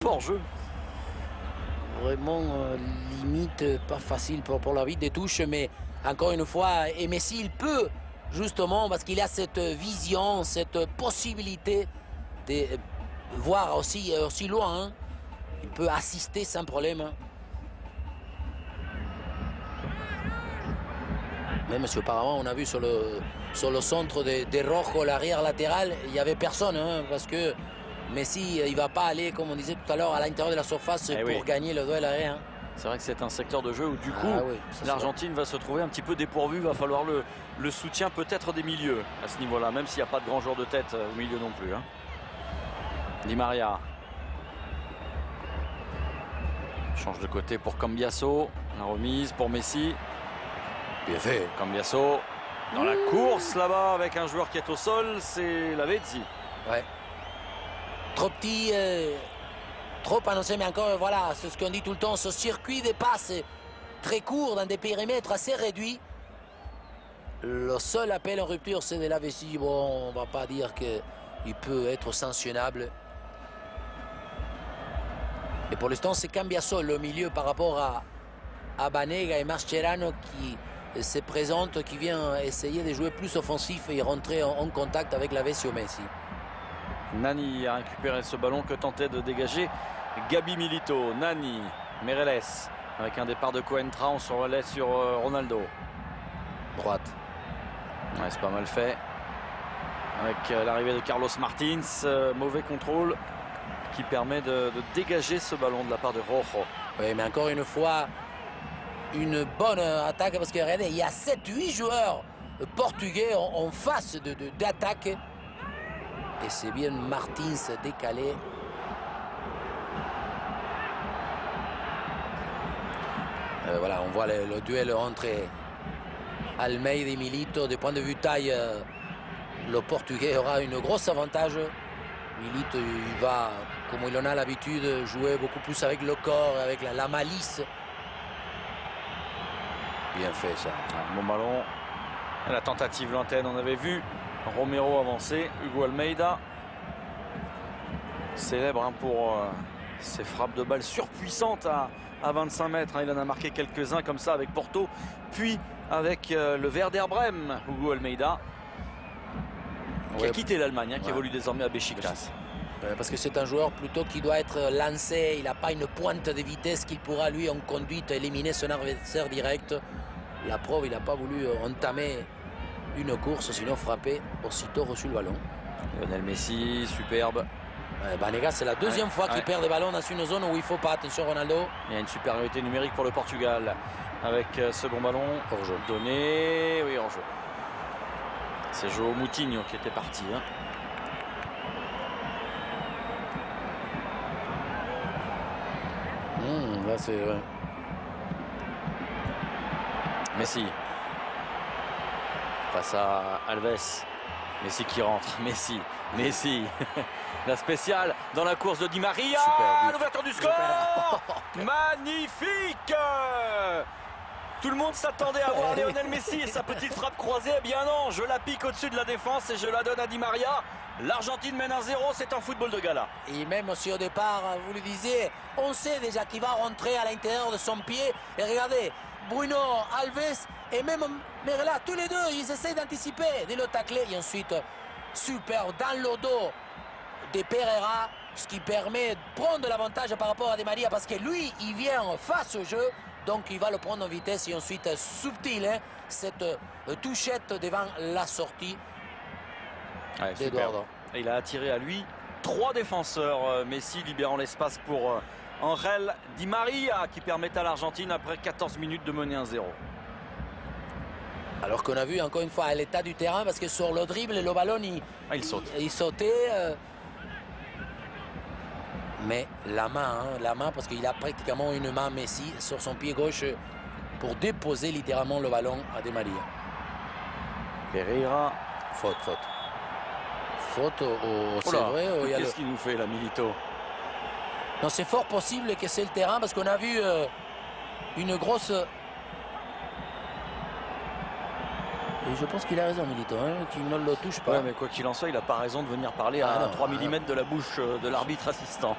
pas hors jeu. Vraiment, limite, pas facile pour l'arbitre des touches, mais encore une fois, et Messi, il peut, justement, parce qu'il a cette vision, cette possibilité de voir aussi loin, hein. Il peut assister sans problème. Hein. Même si auparavant, on a vu sur le centre de Rojo, l'arrière latéral, il n'y avait personne, hein, parce que Messi, il ne va pas aller, comme on disait tout à l'heure, à l'intérieur de la surface pour gagner le duel aérien. Hein. C'est vrai que c'est un secteur de jeu où du coup, l'Argentine va se trouver un petit peu dépourvue. Il va falloir le soutien peut-être des milieux à ce niveau-là, même s'il n'y a pas de grand joueur de tête au milieu non plus. Hein. Di Maria. Change de côté pour Cambiasso. La remise pour Messi. Bien fait. Cambiasso dans la course là-bas avec un joueur qui est au sol, c'est Lavezzi. Ouais. Trop petit, trop annoncé, mais encore, voilà, c'est ce qu'on dit tout le temps, ce circuit de passes très court dans des périmètres assez réduits. Le seul appel en rupture, c'est de Lavezzi. Bon, on va pas dire qu'il peut être sanctionnable. Et pour l'instant, c'est Cambiasso, le milieu, par rapport à Banega et Mascherano qui se présente, qui vient essayer de jouer plus offensif et rentrer en contact avec Lavezzi ou Messi. Nani a récupéré ce ballon que tentait de dégager Gabi Milito. Nani, Meireles, avec un départ de Coentra, on se relaie sur Ronaldo. Droite. Ouais, c'est pas mal fait. Avec l'arrivée de Carlos Martins, mauvais contrôle qui permet de dégager ce ballon de la part de Rojo. Oui, mais encore une fois, une bonne attaque parce que regardez, il y a 7-8 joueurs portugais en face d'attaque. Et c'est bien Martins décalé. Voilà, on voit le duel entre Almeida et Milito. Du point de vue taille, le Portugais aura une grosse avantage. Milito, il va, comme il en a l'habitude, jouer beaucoup plus avec le corps, avec la malice. Bien fait ça. Bon ballon. La tentative lointaine, on avait vu Romero avancer, Hugo Almeida. Célèbre hein, pour ses frappes de balles surpuissantes à 25 mètres. Hein. Il en a marqué quelques-uns comme ça avec Porto, puis avec le Werder Brême, Hugo Almeida, qui a quitté l'Allemagne, hein, qui évolue désormais à Beşiktaş. Parce que c'est un joueur plutôt qui doit être lancé, il n'a pas une pointe de vitesse qu'il pourra lui en conduite éliminer son adversaire direct. La preuve, il n'a pas voulu entamer une course, sinon frapper aussitôt reçu le ballon. Lionel Messi, superbe. Banega, c'est la deuxième fois qu'il perd des ballons dans une zone où il ne faut pas. Attention Ronaldo. Il y a une supériorité numérique pour le Portugal. Avec second ballon hors-jeu. Donné, oui hors-jeu. C'est João Moutinho qui était parti. Hein. Là c'est... Messi. Face à Alves. Messi qui rentre. Messi. La spéciale dans la course de Di Maria. L'ouverture du score. Magnifique. Tout le monde s'attendait à voir Lionel Messi et sa petite frappe croisée. Eh bien non, je la pique au-dessus de la défense et je la donne à Di Maria. L'Argentine mène 1-0, c'est un football de gala. Et même si au départ, vous le disiez, on sait déjà qu'il va rentrer à l'intérieur de son pied. Et regardez, Bruno, Alves et même Merla, tous les deux, ils essaient d'anticiper, de le tacler. Et ensuite, super, dans le dos de Pereira, ce qui permet de prendre l'avantage par rapport à Di Maria parce que lui, il vient face au jeu. Donc il va le prendre en vitesse et ensuite subtil, hein, cette touchette devant la sortie d'Eduardo. Il a attiré à lui 3 défenseurs. Messi libérant l'espace pour Angel Di Maria qui permet à l'Argentine après 14 minutes de mener 1-0. Alors qu'on a vu encore une fois l'état du terrain parce que sur le dribble, le ballon il saute. Il sautait. Mais la main parce qu'il a pratiquement une main Messi sur son pied gauche pour déposer littéralement le ballon à Di Maria. Pereira. Faute. Faute c'est vrai. Qu'est-ce qu'il nous fait là, Milito? Non, c'est fort possible que c'est le terrain parce qu'on a vu une grosse... Et je pense qu'il a raison, Milito, hein, qu'il ne le touche pas. Ouais, mais quoi qu'il en soit, il n'a pas raison de venir parler à 3 mm de la bouche de l'arbitre assistant.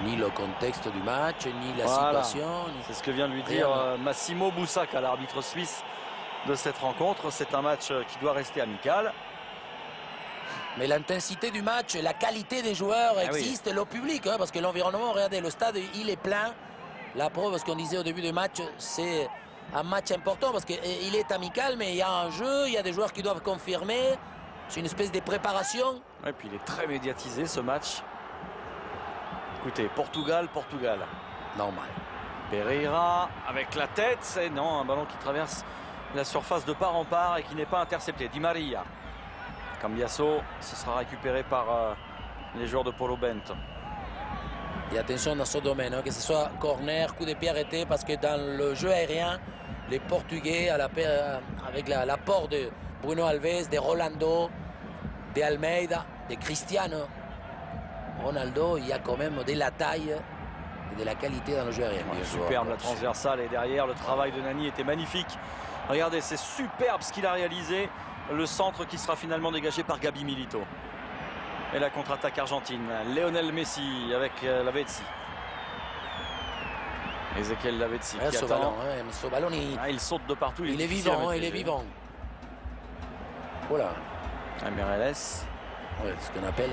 Ni le contexte du match, ni la Voilà. situation. C'est ce que vient de lui dire Rien. Massimo Boussaka, l'arbitre suisse de cette rencontre. C'est un match qui doit rester amical. Mais l'intensité du match, la qualité des joueurs existe, le public, hein, parce que l'environnement, regardez, le stade, il est plein. La preuve, ce qu'on disait au début du match, c'est un match important parce qu'il est amical, mais il y a un jeu, il y a des joueurs qui doivent confirmer. C'est une espèce de préparation. Et puis il est très médiatisé ce match. Écoutez, Portugal. Normal. Pereira avec la tête, c'est non, un ballon qui traverse la surface de part en part et qui n'est pas intercepté. Di Maria. Cambiasso, ce sera récupéré par les joueurs de Paulo Bento. Et attention dans ce domaine, hein, que ce soit corner, coup de pied arrêté, parce que dans le jeu aérien, les Portugais, avec l'apport de Bruno Alves, de Rolando, de Almeida, de Cristiano Ronaldo, il y a quand même de la taille et de la qualité dans le jeu aérien. Ouais, superbe la transversale et derrière le travail de Nani était magnifique. Regardez, c'est superbe ce qu'il a réalisé. Le centre qui sera finalement dégagé par Gabi Milito. Et la contre-attaque argentine. Lionel Messi avec Lavezzi. Ezequiel Lavezzi qui attend. Ce ballon, Il saute de partout. il est vivant, il est vivant. Voilà. Meirelles. Ouais, ce qu'on appelle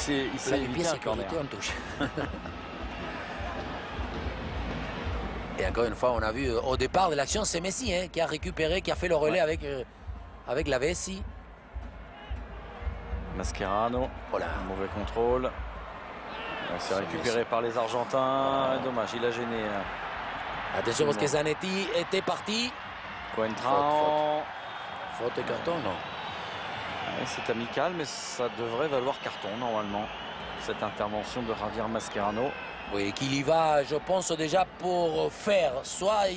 Il s'est évité un corner. en touche. Et encore une fois, on a vu au départ de l'action, c'est Messi qui a récupéré, qui a fait le relais avec Lavezzi. Mascherano. Voilà. Mauvais contrôle. C'est récupéré par les Argentins. Dommage, il a gêné. Attention parce que Zanetti était parti. Coentrão. Faute et carton, non. Ouais, c'est amical, mais ça devrait valoir carton normalement. Cette intervention de Javier Mascherano. Oui, qu'il y va, je pense, déjà pour faire. Soit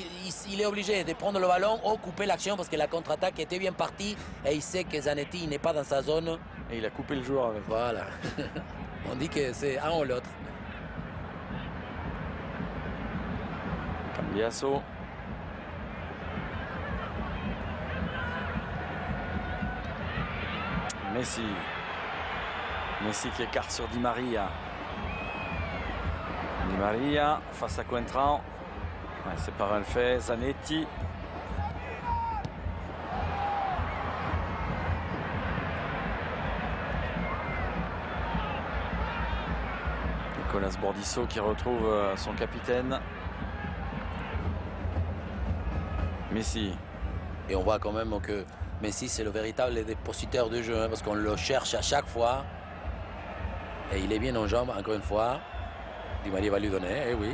il est obligé de prendre le ballon ou couper l'action parce que la contre-attaque était bien partie et il sait que Zanetti n'est pas dans sa zone. Et il a coupé le joueur avec. Voilà. On dit que c'est un ou l'autre. Cambiasso. Messi qui écarte sur Di Maria. Di Maria face à Coentrão. Ouais, c'est pas mal fait. Zanetti. Nicolas Bordisso qui retrouve son capitaine. Messi. Et on voit quand même que Messi, c'est le véritable dépositaire du jeu, parce qu'on le cherche à chaque fois. Et il est bien en jambes, encore une fois. Di Maria va lui donner, oui.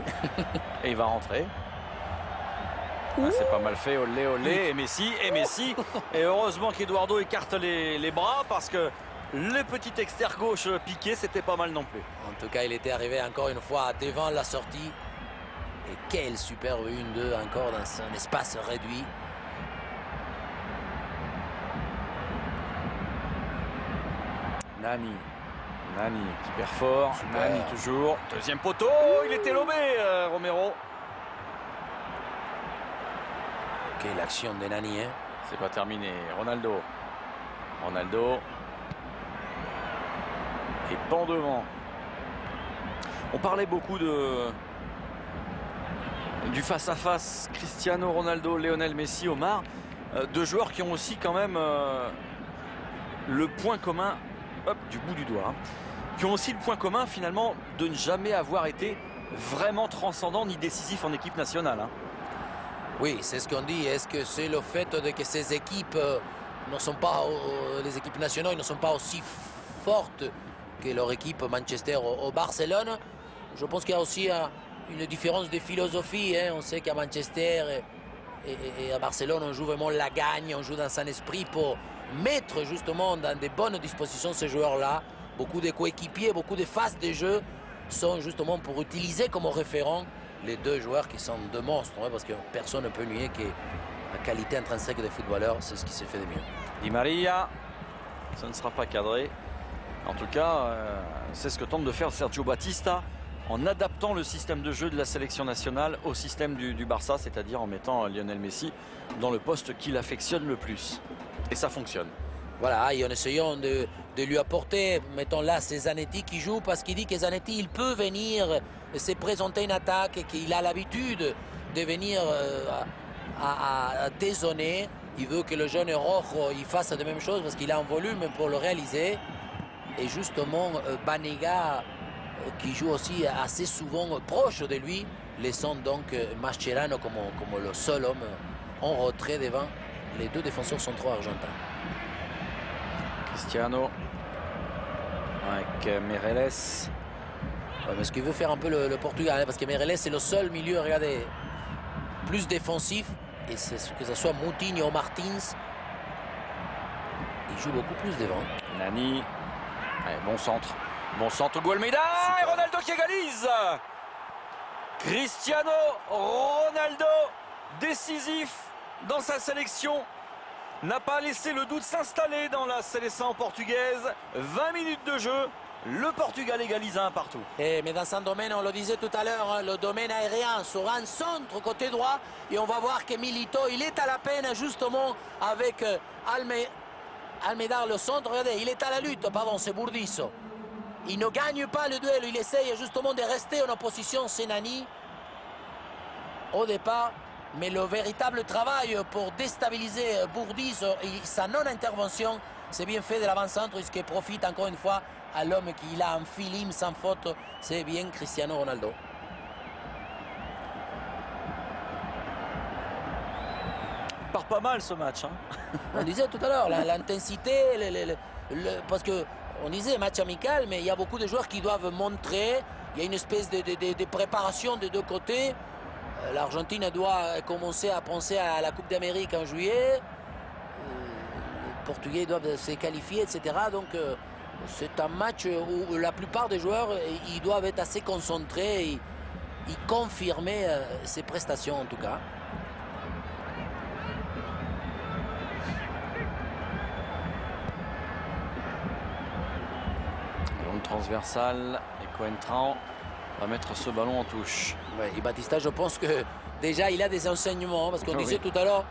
Et il va rentrer. Ah, c'est pas mal fait, olé, olé. Et Messi. Et heureusement qu'Eduardo écarte les bras parce que le petit extérieur gauche piqué, c'était pas mal non plus. En tout cas, il était arrivé encore une fois devant la sortie. Et quelle superbe 1-2 encore dans un espace réduit. Nani qui perd fort. Super. Nani toujours. Deuxième poteau. Il était lobé, Romero. Quelle action de Nani, C'est pas terminé. Ronaldo. Et pan devant. On parlait beaucoup du face-à-face Cristiano Ronaldo, Lionel Messi, Omar. Deux joueurs qui ont aussi quand même le point commun, du bout du doigt, qui ont aussi le point commun finalement de ne jamais avoir été vraiment transcendants ni décisifs en équipe nationale. Oui, c'est ce qu'on dit. Est-ce que c'est le fait que ces équipes ne sont pas, les équipes nationales ne sont pas aussi fortes que leur équipe Manchester au Barcelone? Je pense qu'il y a aussi une différence de philosophie. On sait qu'à Manchester et à Barcelone, on joue vraiment la gagne, on joue dans un esprit pour mettre justement dans de bonnes dispositions ces joueurs-là. Beaucoup de coéquipiers, beaucoup de phases de jeu sont justement pour utiliser comme référent les deux joueurs qui sont deux monstres, parce que personne ne peut nier que la qualité intrinsèque des footballeurs, c'est ce qui se fait de mieux. Di Maria, ça ne sera pas cadré. En tout cas, c'est ce que tente de faire Sergio Batista en adaptant le système de jeu de la sélection nationale au système du Barça, c'est-à-dire en mettant Lionel Messi dans le poste qu'il affectionne le plus. Et ça fonctionne. Voilà, et en essayant de lui apporter, mettons là, c'est Zanetti qui joue parce qu'il dit que Zanetti, il peut venir se présenter une attaque et qu'il a l'habitude de venir à dézonner. Il veut que le jeune Rojo il fasse la même chose parce qu'il a un volume pour le réaliser. Et justement, Banega, qui joue aussi assez souvent proche de lui, laissant donc Mascherano comme le seul homme en retrait devant les deux défenseurs centraux argentins. Cristiano avec Meireles. Ouais, parce qu'il veut faire un peu le Portugal, hein, parce que Meireles c'est le seul milieu, regardez, plus défensif. Et que ce soit Moutinho ou Martins, il joue beaucoup plus devant. Nani. Allez, bon centre, Hugo Almeida. Et Ronaldo qui égalise. Cristiano Ronaldo, décisif dans sa sélection, n'a pas laissé le doute s'installer dans la sélection portugaise. 20 minutes de jeu, le Portugal égalise 1 partout. Mais dans son domaine, on le disait tout à l'heure, hein, le domaine aérien sera un centre côté droit. Et on va voir que Milito, il est à la peine justement avec Almeida le centre. Regardez, il est à la lutte, pardon, c'est Burdisso. Il ne gagne pas le duel, il essaye justement de rester en opposition, c'est Nani au départ. Mais le véritable travail pour déstabiliser Burdisso et sa non-intervention, c'est bien fait de l'avant-centre, ce qui profite encore une fois à l'homme qui a un feeling sans faute, c'est bien Cristiano Ronaldo. Il part pas mal ce match. Hein. On disait tout à l'heure, l'intensité, parce qu'on disait match amical, mais il y a beaucoup de joueurs qui doivent montrer, il y a une espèce de préparation des deux côtés. L'Argentine doit commencer à penser à la Coupe d'Amérique en juillet. Les Portugais doivent se qualifier, etc. Donc c'est un match où la plupart des joueurs ils doivent être assez concentrés et confirmer ses prestations en tout cas. Longue transversale et Coentrão va mettre ce ballon en touche. Ouais, et Batista, je pense que déjà il a des enseignements parce qu'on disait tout à l'heure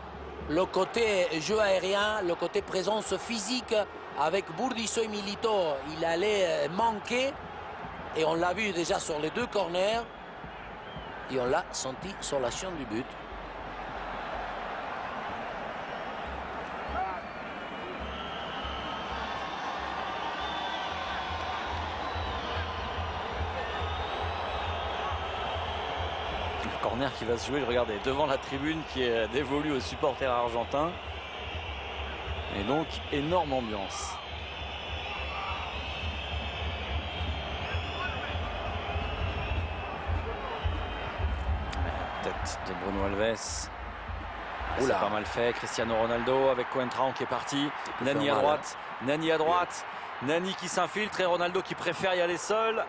le côté jeu aérien, le côté présence physique avec Burdisso et Milito, il allait manquer et on l'a vu déjà sur les deux corners et on l'a senti sur l'action du but. Corner qui va se jouer, regardez, devant la tribune qui est dévolue aux supporters argentins. Et donc, énorme ambiance. Tête de Bruno Alves. C'est pas mal fait. Cristiano Ronaldo avec Coentrão qui est parti. Nani à droite. Nani à droite. Nani qui s'infiltre et Ronaldo qui préfère y aller seul.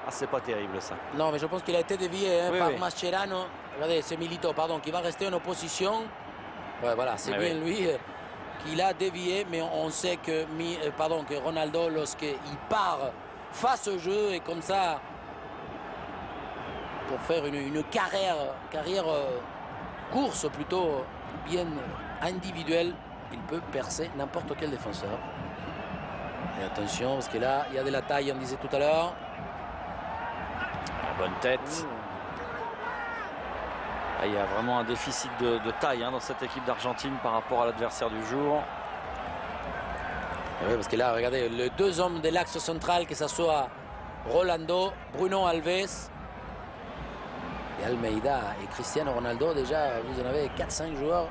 Ah, c'est pas terrible ça. Non, mais je pense qu'il a été dévié par Mascherano. Regardez, c'est Milito, pardon, qui va rester en opposition. Ouais, voilà, c'est bien lui qui l'a dévié, mais on sait que, que Ronaldo, lorsqu'il part face au jeu et comme ça, pour faire une carrière course plutôt bien individuelle, il peut percer n'importe quel défenseur. Et attention, parce que là, il y a de la taille, on disait tout à l'heure. Bonne tête. Ah, il y a vraiment un déficit de taille dans cette équipe d'Argentine par rapport à l'adversaire du jour. Et oui, parce que là, regardez, les deux hommes de l'axe central, que ce soit Rolando, Bruno Alves et Almeida et Cristiano Ronaldo, déjà, vous en avez 4-5 joueurs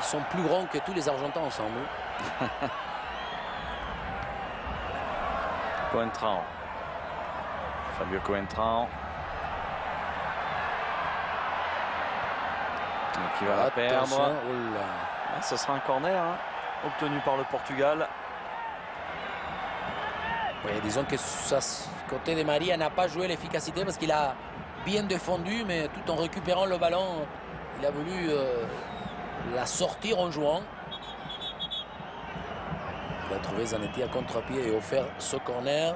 qui sont plus grands que tous les Argentins ensemble. Coentrão. Fabio Coentrão. Qui va la perdre. Ce sera un corner obtenu par le Portugal. Oui, disons que côté de Maria n'a pas joué l'efficacité parce qu'il a bien défendu, mais tout en récupérant le ballon, il a voulu la sortir en jouant. Il a trouvé Zanetti à contre-pied et offert ce corner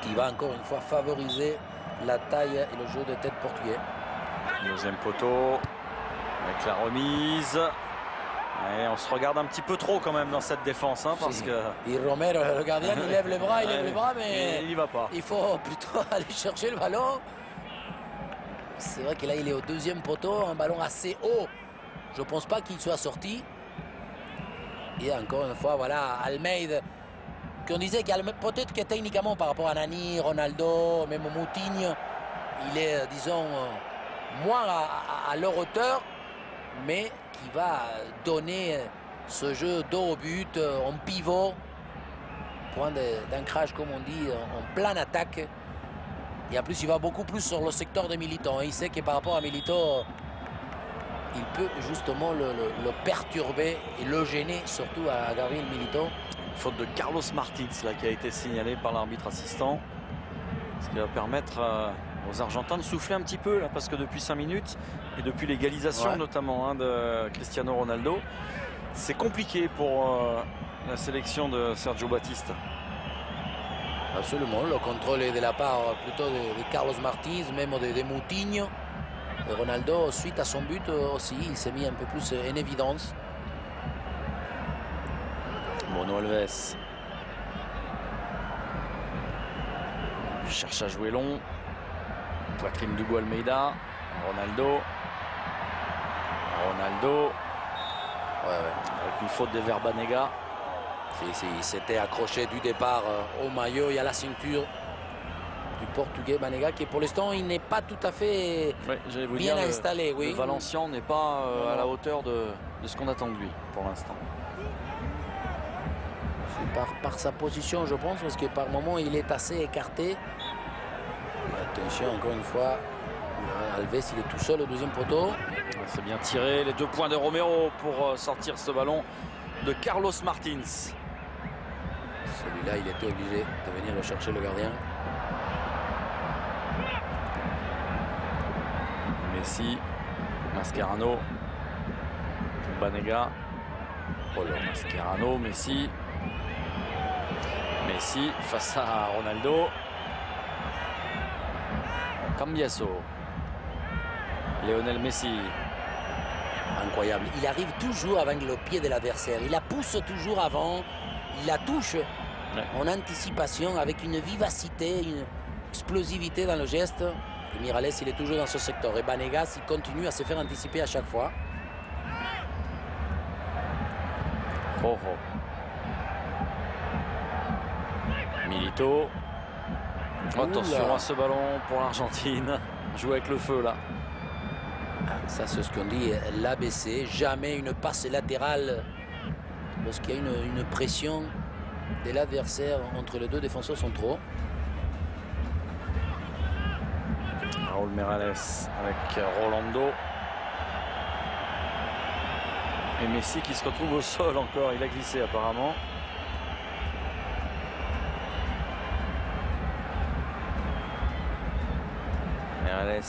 qui va encore une fois favoriser la taille et le jeu de tête portugais. Deuxième poteau avec la remise. Et on se regarde un petit peu trop quand même dans cette défense, hein, parce que... Et Romero, le gardien, il lève les bras, mais il y va pas. Il faut plutôt aller chercher le ballon. C'est vrai que là, il est au deuxième poteau, un ballon assez haut. Je ne pense pas qu'il soit sorti. Et encore une fois, voilà, Almeida, qu'on disait peut-être que techniquement, par rapport à Nani, Ronaldo, même Moutinho, il est, disons, moins à leur hauteur, mais qui va donner ce jeu dos au but, en pivot, point d'ancrage, comme on dit, en pleine attaque. Et en plus, il va beaucoup plus sur le secteur de Milito. Il sait que par rapport à Milito, il peut justement le perturber et le gêner, surtout à Gabriel Milito. Faute de Carlos Martins là, qui a été signalée par l'arbitre assistant. Ce qui va permettre aux Argentins de souffler un petit peu, là, parce que depuis 5 minutes, et depuis l'égalisation notamment de Cristiano Ronaldo, c'est compliqué pour la sélection de Sergio Baptiste. Absolument, le contrôle est de la part plutôt de Carlos Martins, même de Moutinho. Et Ronaldo, suite à son but aussi, il s'est mis un peu plus en évidence. Bruno Alves cherche à jouer long. Poitrine d'Hugo Almeida. Ronaldo. Avec une faute de Verbanega. Il s'était accroché du départ au maillot et à la ceinture du Portugais Banega, qui pour l'instant il n'est pas tout à fait bien installé. Le Valencian n'est pas à la hauteur de ce qu'on attend de lui pour l'instant. Par sa position, je pense, parce que par moment il est assez écarté. Attention, encore une fois, Alves, il est tout seul au deuxième poteau. C'est bien tiré, les 2 points de Romero pour sortir ce ballon de Carlos Martins. Celui-là, il était obligé de venir le chercher, le gardien. Messi, Mascherano, Banega. Mascherano, Messi face à Ronaldo. Cambiaso. Lionel Messi. Incroyable. Il arrive toujours avec le pied de l'adversaire. Il la pousse toujours avant. Il la touche en anticipation avec une vivacité, une explosivité dans le geste. Et Miralles, il est toujours dans ce secteur. Et Banegas, il continue à se faire anticiper à chaque fois. Milito. Attention à ce ballon pour l'Argentine. Joue avec le feu là. Ça, c'est ce qu'on dit, l'ABC. Jamais une passe latérale lorsqu'il y a une pression de l'adversaire entre les deux défenseurs centraux. Raúl Miralles avec Rolando. Et Messi qui se retrouve au sol encore. Il a glissé apparemment. Miralles.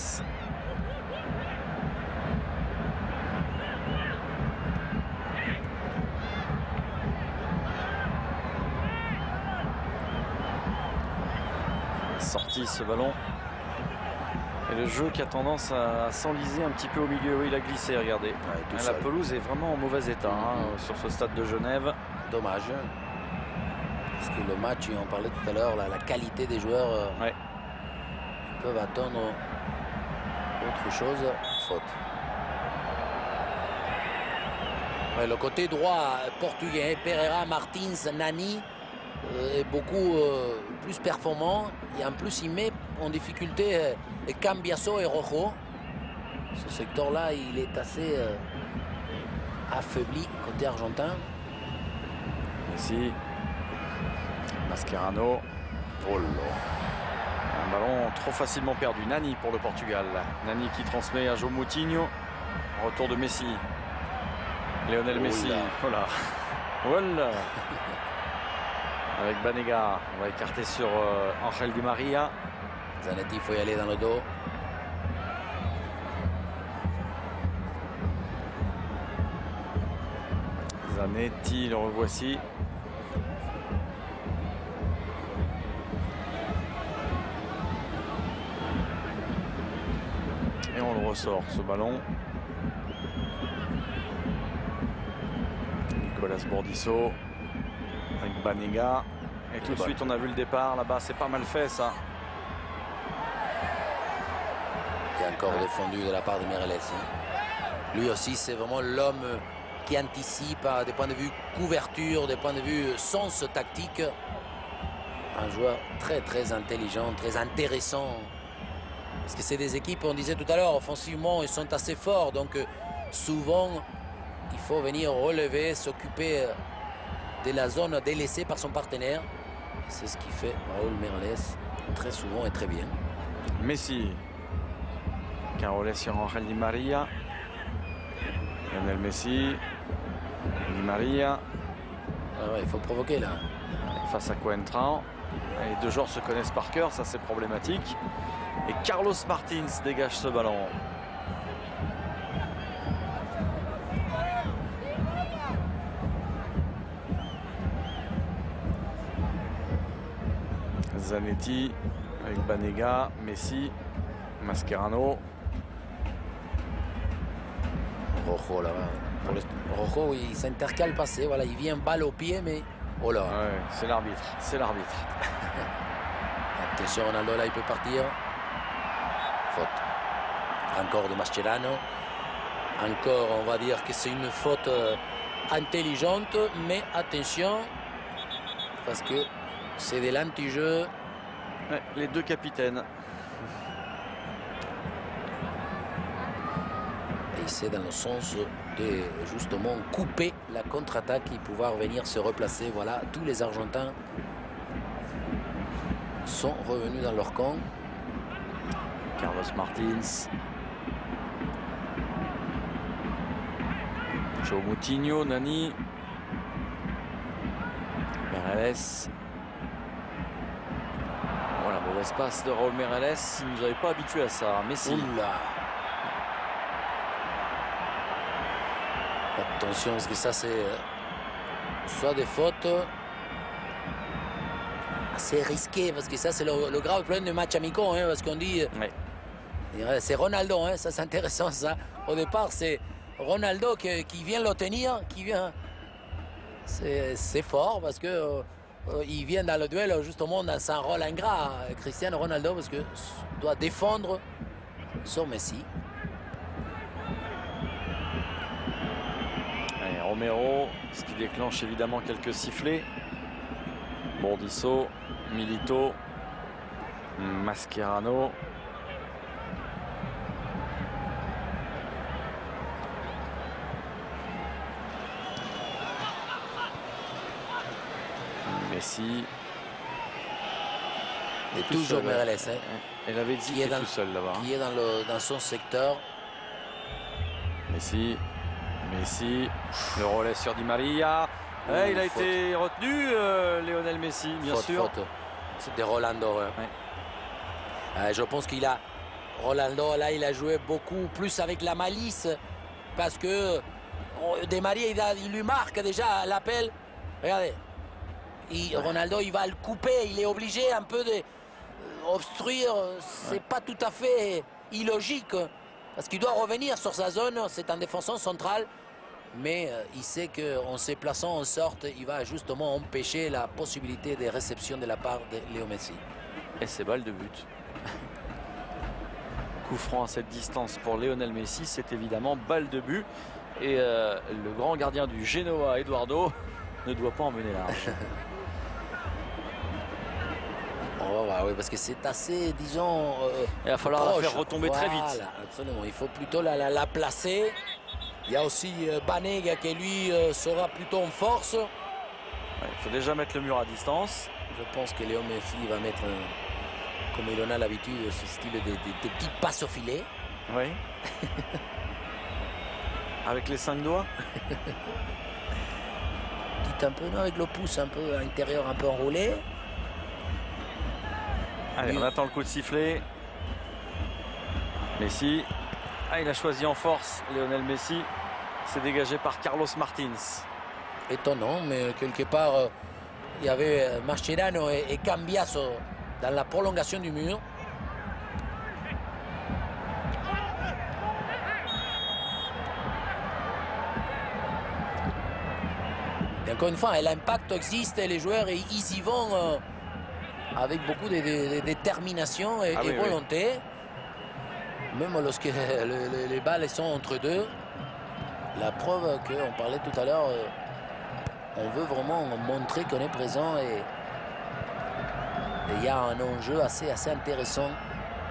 Sorti ce ballon. Et le jeu qui a tendance à s'enliser un petit peu au milieu. Oui, il a glissé, regardez. La pelouse est vraiment en mauvais état sur ce stade de Genève. Dommage. Parce que le match, on parlait tout à l'heure, la qualité des joueurs peuvent attendre autre chose. Faute. Le côté droit portugais, Pereira, Martins, Nani, est beaucoup plus performant. Et en plus, il met en difficulté Cambiaso et Rojo. Ce secteur-là, il est assez affaibli côté argentin. Messi. Mascherano. Un ballon trop facilement perdu. Nani pour le Portugal. Nani qui transmet à João Moutinho. Retour de Messi. Lionel Messi. Voilà. Avec Banega. On va écarter sur Angel Di Maria. Zanetti, il faut y aller dans le dos. Zanetti, le revoici. Et on le ressort, ce ballon. Nicolas Bourdisso avec Banega. Et tout de suite, on a vu le départ là-bas. C'est pas mal fait, ça. Qui est encore défendu de la part de Meireles. Lui aussi, c'est vraiment l'homme qui anticipe des points de vue couverture, des points de vue sens tactique. Un joueur très très intelligent, très intéressant. Parce que c'est des équipes, on disait tout à l'heure, offensivement, ils sont assez forts. Donc souvent, il faut venir relever, s'occuper de la zone délaissée par son partenaire. C'est ce qui fait Raúl Meireles très souvent et très bien. Messi. Caroles sur Angel Di Maria. Lionel Messi. Di Maria. Ah ouais, il faut provoquer là. Face à Coentrão. Les deux joueurs se connaissent par cœur, ça c'est problématique. Et Carlos Martins dégage ce ballon. Zanetti avec Banega, Messi, Mascherano. Rojo là-bas. Rojo, il s'intercale passer. Voilà, il vient balle au pied, mais oh là. Ouais, c'est l'arbitre, c'est l'arbitre. Attention, Ronaldo là, il peut partir. Faute. Encore de Mascherano. Encore, on va dire que c'est une faute intelligente, mais attention, parce que c'est de l'anti-jeu. Ouais, les deux capitaines. Et c'est dans le sens de justement couper la contre-attaque et pouvoir venir se replacer. Voilà, tous les Argentins sont revenus dans leur camp. Carlos Martins. João Moutinho, Nani. Meireles. Voilà, mauvaise passe de Raúl Meireles. Il ne nous avait pas habitué à ça. Messi. Oula. Attention, parce que ça, c'est soit des fautes assez risquées, parce que ça, c'est le grave problème du match amicaux, hein, parce qu'on dit c'est Ronaldo, hein, ça c'est intéressant, ça. Au départ, c'est Ronaldo qui vient le tenir, qui vient. C'est fort, parce que il vient dans le duel, justement, dans un rôle ingrat, Cristiano Ronaldo, parce que doit défendre son Messi. Romero, ce qui déclenche évidemment quelques sifflets. Bourdisso, Milito, Mascherano. Messi. Et toujours Meireles. Hein. Et Lavezzi qui est tout seul là-bas. Qui est dans son secteur. Messi. Messi, le relais sur Di Maria. Il a été retenu, Lionel Messi, bien sûr. C'était Rolando. Ouais. Je pense qu'il a... Rolando, là, il a joué beaucoup plus avec la malice. Parce que Di Maria, il lui marque déjà l'appel. Regardez. Ronaldo, il va le couper. Il est obligé un peu d'obstruire. C'est pas tout à fait illogique. Parce qu'il doit revenir sur sa zone, c'est un défenseur central. Mais il sait qu'en se plaçant en sorte, il va justement empêcher la possibilité de réception de la part de Léo Messi. Et c'est balle de but. Coup franc à cette distance pour Lionel Messi, c'est évidemment balle de but. Et le grand gardien du Genoa, Eduardo, ne doit pas en mener large. On va voir, oui, parce que c'est assez, disons... il va falloir la faire retomber très vite. Absolument, il faut plutôt la placer. Il y a aussi Banega qui, lui, sera plutôt en force. Il faut déjà mettre le mur à distance. Je pense que Léo Messi va mettre, comme il en a l'habitude, ce style de petites passes au filet. Oui. Avec les 5 doigts. Petit un peu, non, avec le pouce un peu à l'intérieur, un peu enroulé. Allez, on attend le coup de sifflet. Messi. Il a choisi en force Lionel Messi. C'est dégagé par Carlos Martins. Étonnant, mais quelque part, il y avait Mascherano et Cambiaso dans la prolongation du mur. Encore une fois, l'impact existe et les joueurs ils y vont avec beaucoup de détermination et volonté. Même lorsque les balles sont entre deux. La preuve qu'on parlait tout à l'heure, on veut vraiment montrer qu'on est présent et il y a un enjeu assez intéressant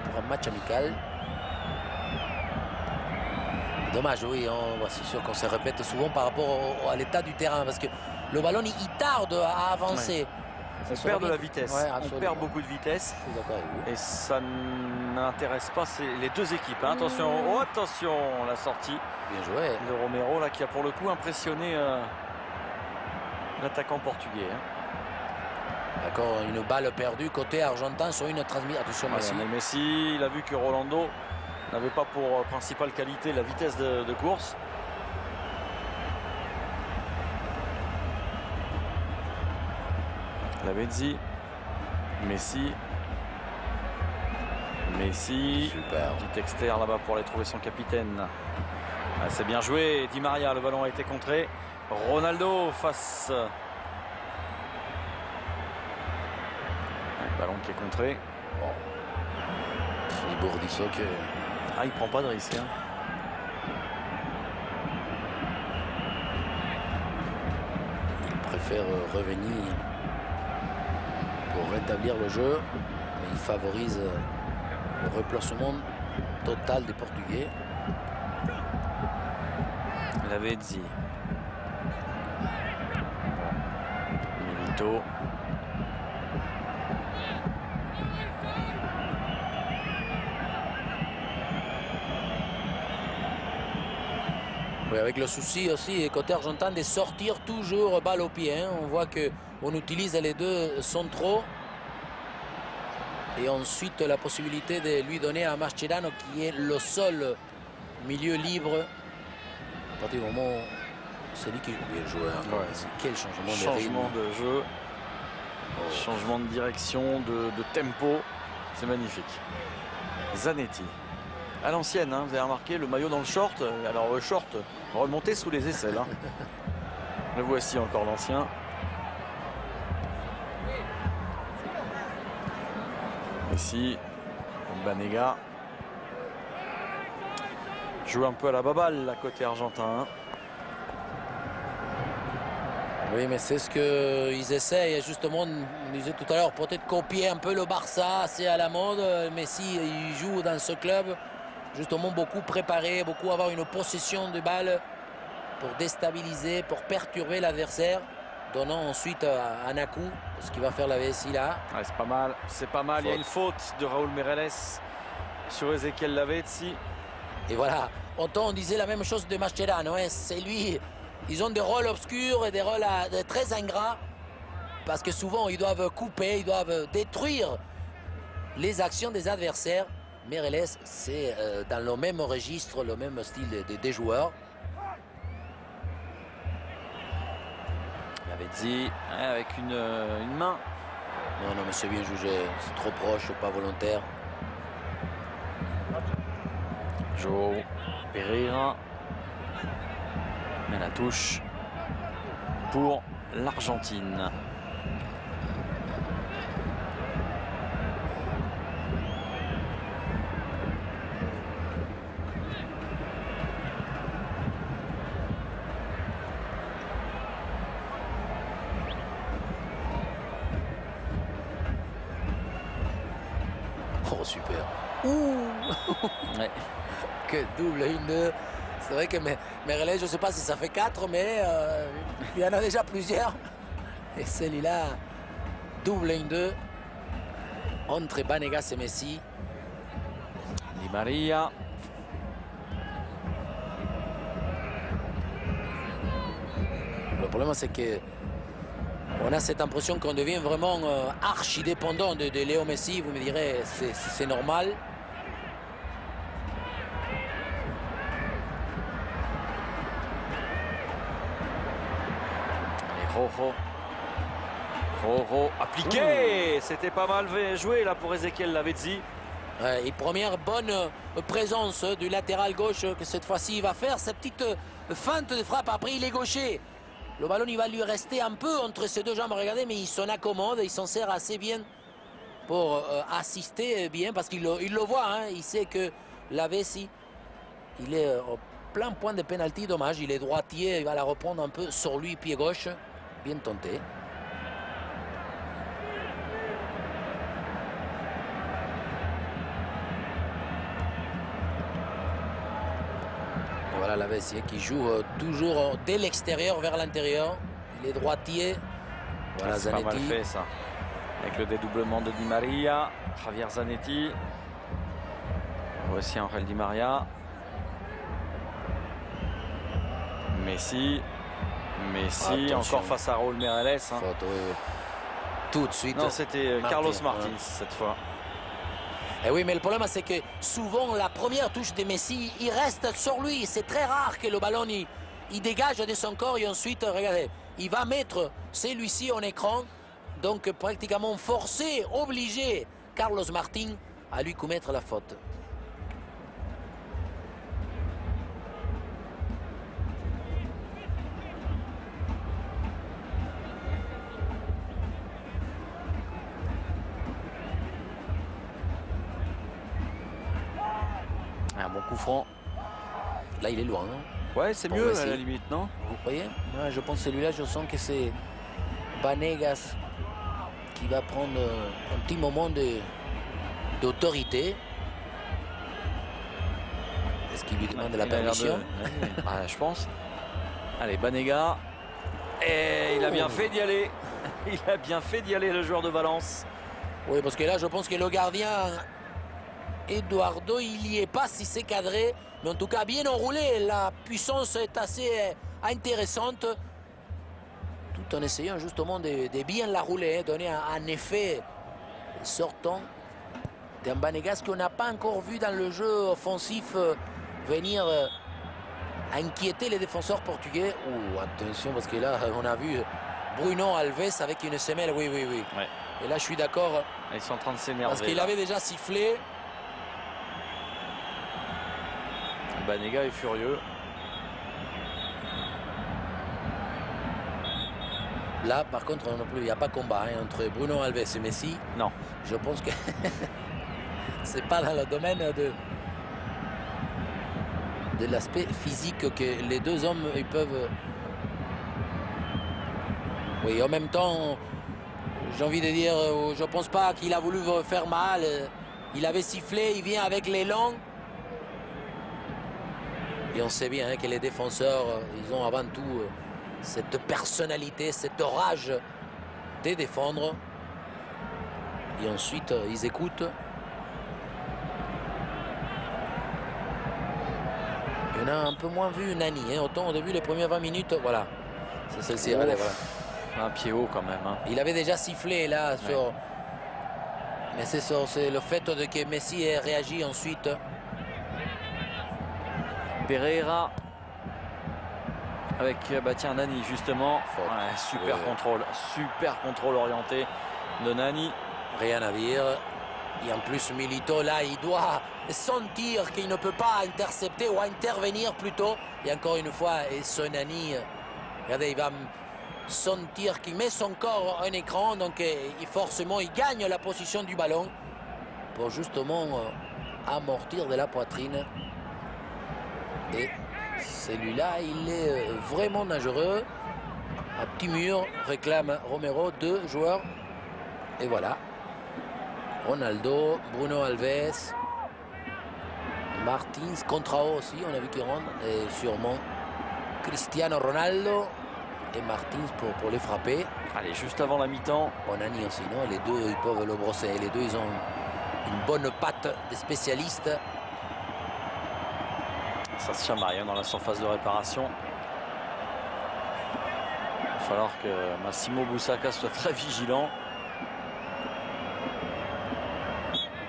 pour un match amical. Dommage, oui, c'est sûr qu'on se répète souvent par rapport à l'état du terrain parce que le ballon il tarde à avancer. On perd de la vitesse, on perd beaucoup de vitesse et ça n'intéresse pas les deux équipes. Hein. Attention, attention, la sortie bien joué de Romero là, qui a pour le coup impressionné l'attaquant portugais. Hein. D'accord, une balle perdue côté argentin sur une transmission. Attention, Messi. Messi, il a vu que Rolando n'avait pas pour principale qualité la vitesse de course. Lavezzi, Messi, super. Petit externe là-bas pour aller trouver son capitaine. Ah, c'est bien joué, Di Maria, le ballon a été contré. Ronaldo face. Le ballon qui est contré. Bon. C'est Bourdisso que... Ah, il prend pas de risque. Hein. Il préfère revenir pour rétablir le jeu, mais il favorise le replacement total des Portugais. Lavezzi, Milito, oui, avec le souci aussi côté argentin de sortir toujours balle au pied. Hein. On voit que on utilise les deux centraux. Et ensuite la possibilité de lui donner à Mascherano qui est le seul milieu libre. À partir du moment où c'est lui qui joue bien le joueur. Ouais. Quel changement de jeu. Changement de direction, de tempo. C'est magnifique. Zanetti. À l'ancienne, hein, vous avez remarqué le maillot dans le short. Alors le short remonté sous les aisselles. Hein. Le voici encore l'ancien. Ici, Banega joue un peu à la baballe, à côté argentin. Hein. Oui, mais c'est ce qu'ils essayent justement, on disait tout à l'heure, peut-être copier un peu le Barça, c'est à la mode. Messi, il joue dans ce club, justement beaucoup préparé, beaucoup avoir une possession de balle pour déstabiliser, pour perturber l'adversaire, donnant ensuite un à-coup, ce qui va faire la VSI là. Ouais, c'est pas mal, c'est pas mal. Il y a une faute de Raúl Meireles sur Ezequiel Lavezzi. Et voilà, on disait la même chose de Mascherano, hein. C'est lui, ils ont des rôles obscurs et des rôles très ingrats, parce que souvent ils doivent couper, ils doivent détruire les actions des adversaires. Meireles, c'est dans le même registre, le même style des joueurs. Lavezzi, avec une main. Non, mais c'est bien jugé, c'est trop proche, pas volontaire. João Pereira. Mais la touche pour l'Argentine. Oh, super. Ouh. Ouais. Que double, 1-2. C'est vrai que Meireles, je ne sais pas si ça fait 4, mais il y en a déjà plusieurs. Et celui-là, double 1-2. Entre Banegas et Messi. Di Maria. Le problème, c'est que on a cette impression qu'on devient vraiment archi-dépendant de Léo Messi. Vous me direz, c'est normal. Rojo appliqué. C'était pas mal joué là pour Ezequiel Lavezzi. Et première bonne présence du latéral gauche que cette fois-ci il va faire. Cette petite feinte de frappe. Après il est gaucher. Le ballon, il va lui rester un peu entre ces deux jambes. Regardez, mais il s'en accommode, il s'en sert assez bien pour assister bien, parce qu'il le voit, hein, il sait que Lavezzi, il est au plein point de pénalty, dommage, il est droitier, il va la reprendre un peu sur lui, pied gauche, bien tenté. Et voilà Lavezzi qui joue toujours dès l'extérieur vers l'intérieur, il est droitier. Voilà c'est Zanetti. pas mal fait ça. Avec le dédoublement de Di Maria, Javier Zanetti. Voici Angel Di Maria. Messi. Attention. Encore face à Raúl Meireles. Hein. Faute, oui. Tout de suite. Non, c'était Carlos Martins ouais. cette fois. Et oui, mais le problème, c'est que souvent, la première touche de Messi, il reste sur lui. C'est très rare que le ballon, il dégage de son corps et ensuite, regardez, il va mettre celui-ci en écran. Donc, pratiquement forcé, obligé, Carlos Martin à lui commettre la faute. Un bon coup franc. Là, il est loin. Hein. Ouais, c'est mieux à la limite, non? Vous voyez? Moi, je pense que celui-là, je sens que c'est Vanegas qui va prendre un petit moment d'autorité. Est-ce qu'il lui demande la permission? Je pense. Allez, Banega. Et il a bien fait d'y aller. Il a bien fait d'y aller, le joueur de Valence. Oui, parce que là, je pense que le gardien Eduardo, il n'y est pas si c'est cadré. Mais en tout cas, bien enroulé. La puissance est assez intéressante. Tout en essayant justement de bien la rouler, donner un effet sortant d'un Vanegas qu'on n'a pas encore vu dans le jeu offensif venir inquiéter les défenseurs portugais. Attention, parce que là, on a vu Bruno Alves avec une semelle. Oui. Ouais. Et là, je suis d'accord. Ils sont en train de s'énerver. Parce qu'il avait déjà sifflé. Banega est furieux. Là, par contre, non plus, il n'y a pas combat hein, entre Bruno Alves et Messi. Non. Je pense que c'est pas dans le domaine de l'aspect physique que les deux hommes ils peuvent. Oui, en même temps, j'ai envie de dire, je pense pas qu'il a voulu faire mal. Il avait sifflé, il vient avec l'élan. Et on sait bien hein, que les défenseurs, ils ont avant tout cette personnalité, cette rage de défendre. Et ensuite, ils écoutent. Il y en a un peu moins vu Nani. Hein. Autant au début, les premières 20 minutes, voilà. C'est celle-ci. Voilà. Un pied haut quand même. Hein. Il avait déjà sifflé là. Sur... Mais c'est le fait de que Messi ait réagi ensuite. Pereira avec Nani justement. Super contrôle orienté de Nani. Rien à dire. Et en plus Milito là il doit sentir qu'il ne peut pas intercepter ou intervenir plutôt. Et encore une fois, et ce Nani, regardez, il va sentir qu'il met son corps en écran. Donc forcément il gagne la position du ballon pour justement amortir de la poitrine. Et celui-là, il est vraiment dangereux. Un petit mur, réclame Romero, 2 joueurs. Et voilà. Ronaldo, Bruno Alves, Martins, Contrao aussi, on a vu qu'il rentre. Et sûrement Cristiano Ronaldo et Martins pour les frapper. Allez, juste avant la mi-temps. Onani aussi, non? Les deux, ils peuvent le brosser. Les deux, ils ont une bonne patte de spécialistes. Ça se chamaille hein, dans la surface de réparation. Il va falloir que Massimo Boussaka soit très vigilant.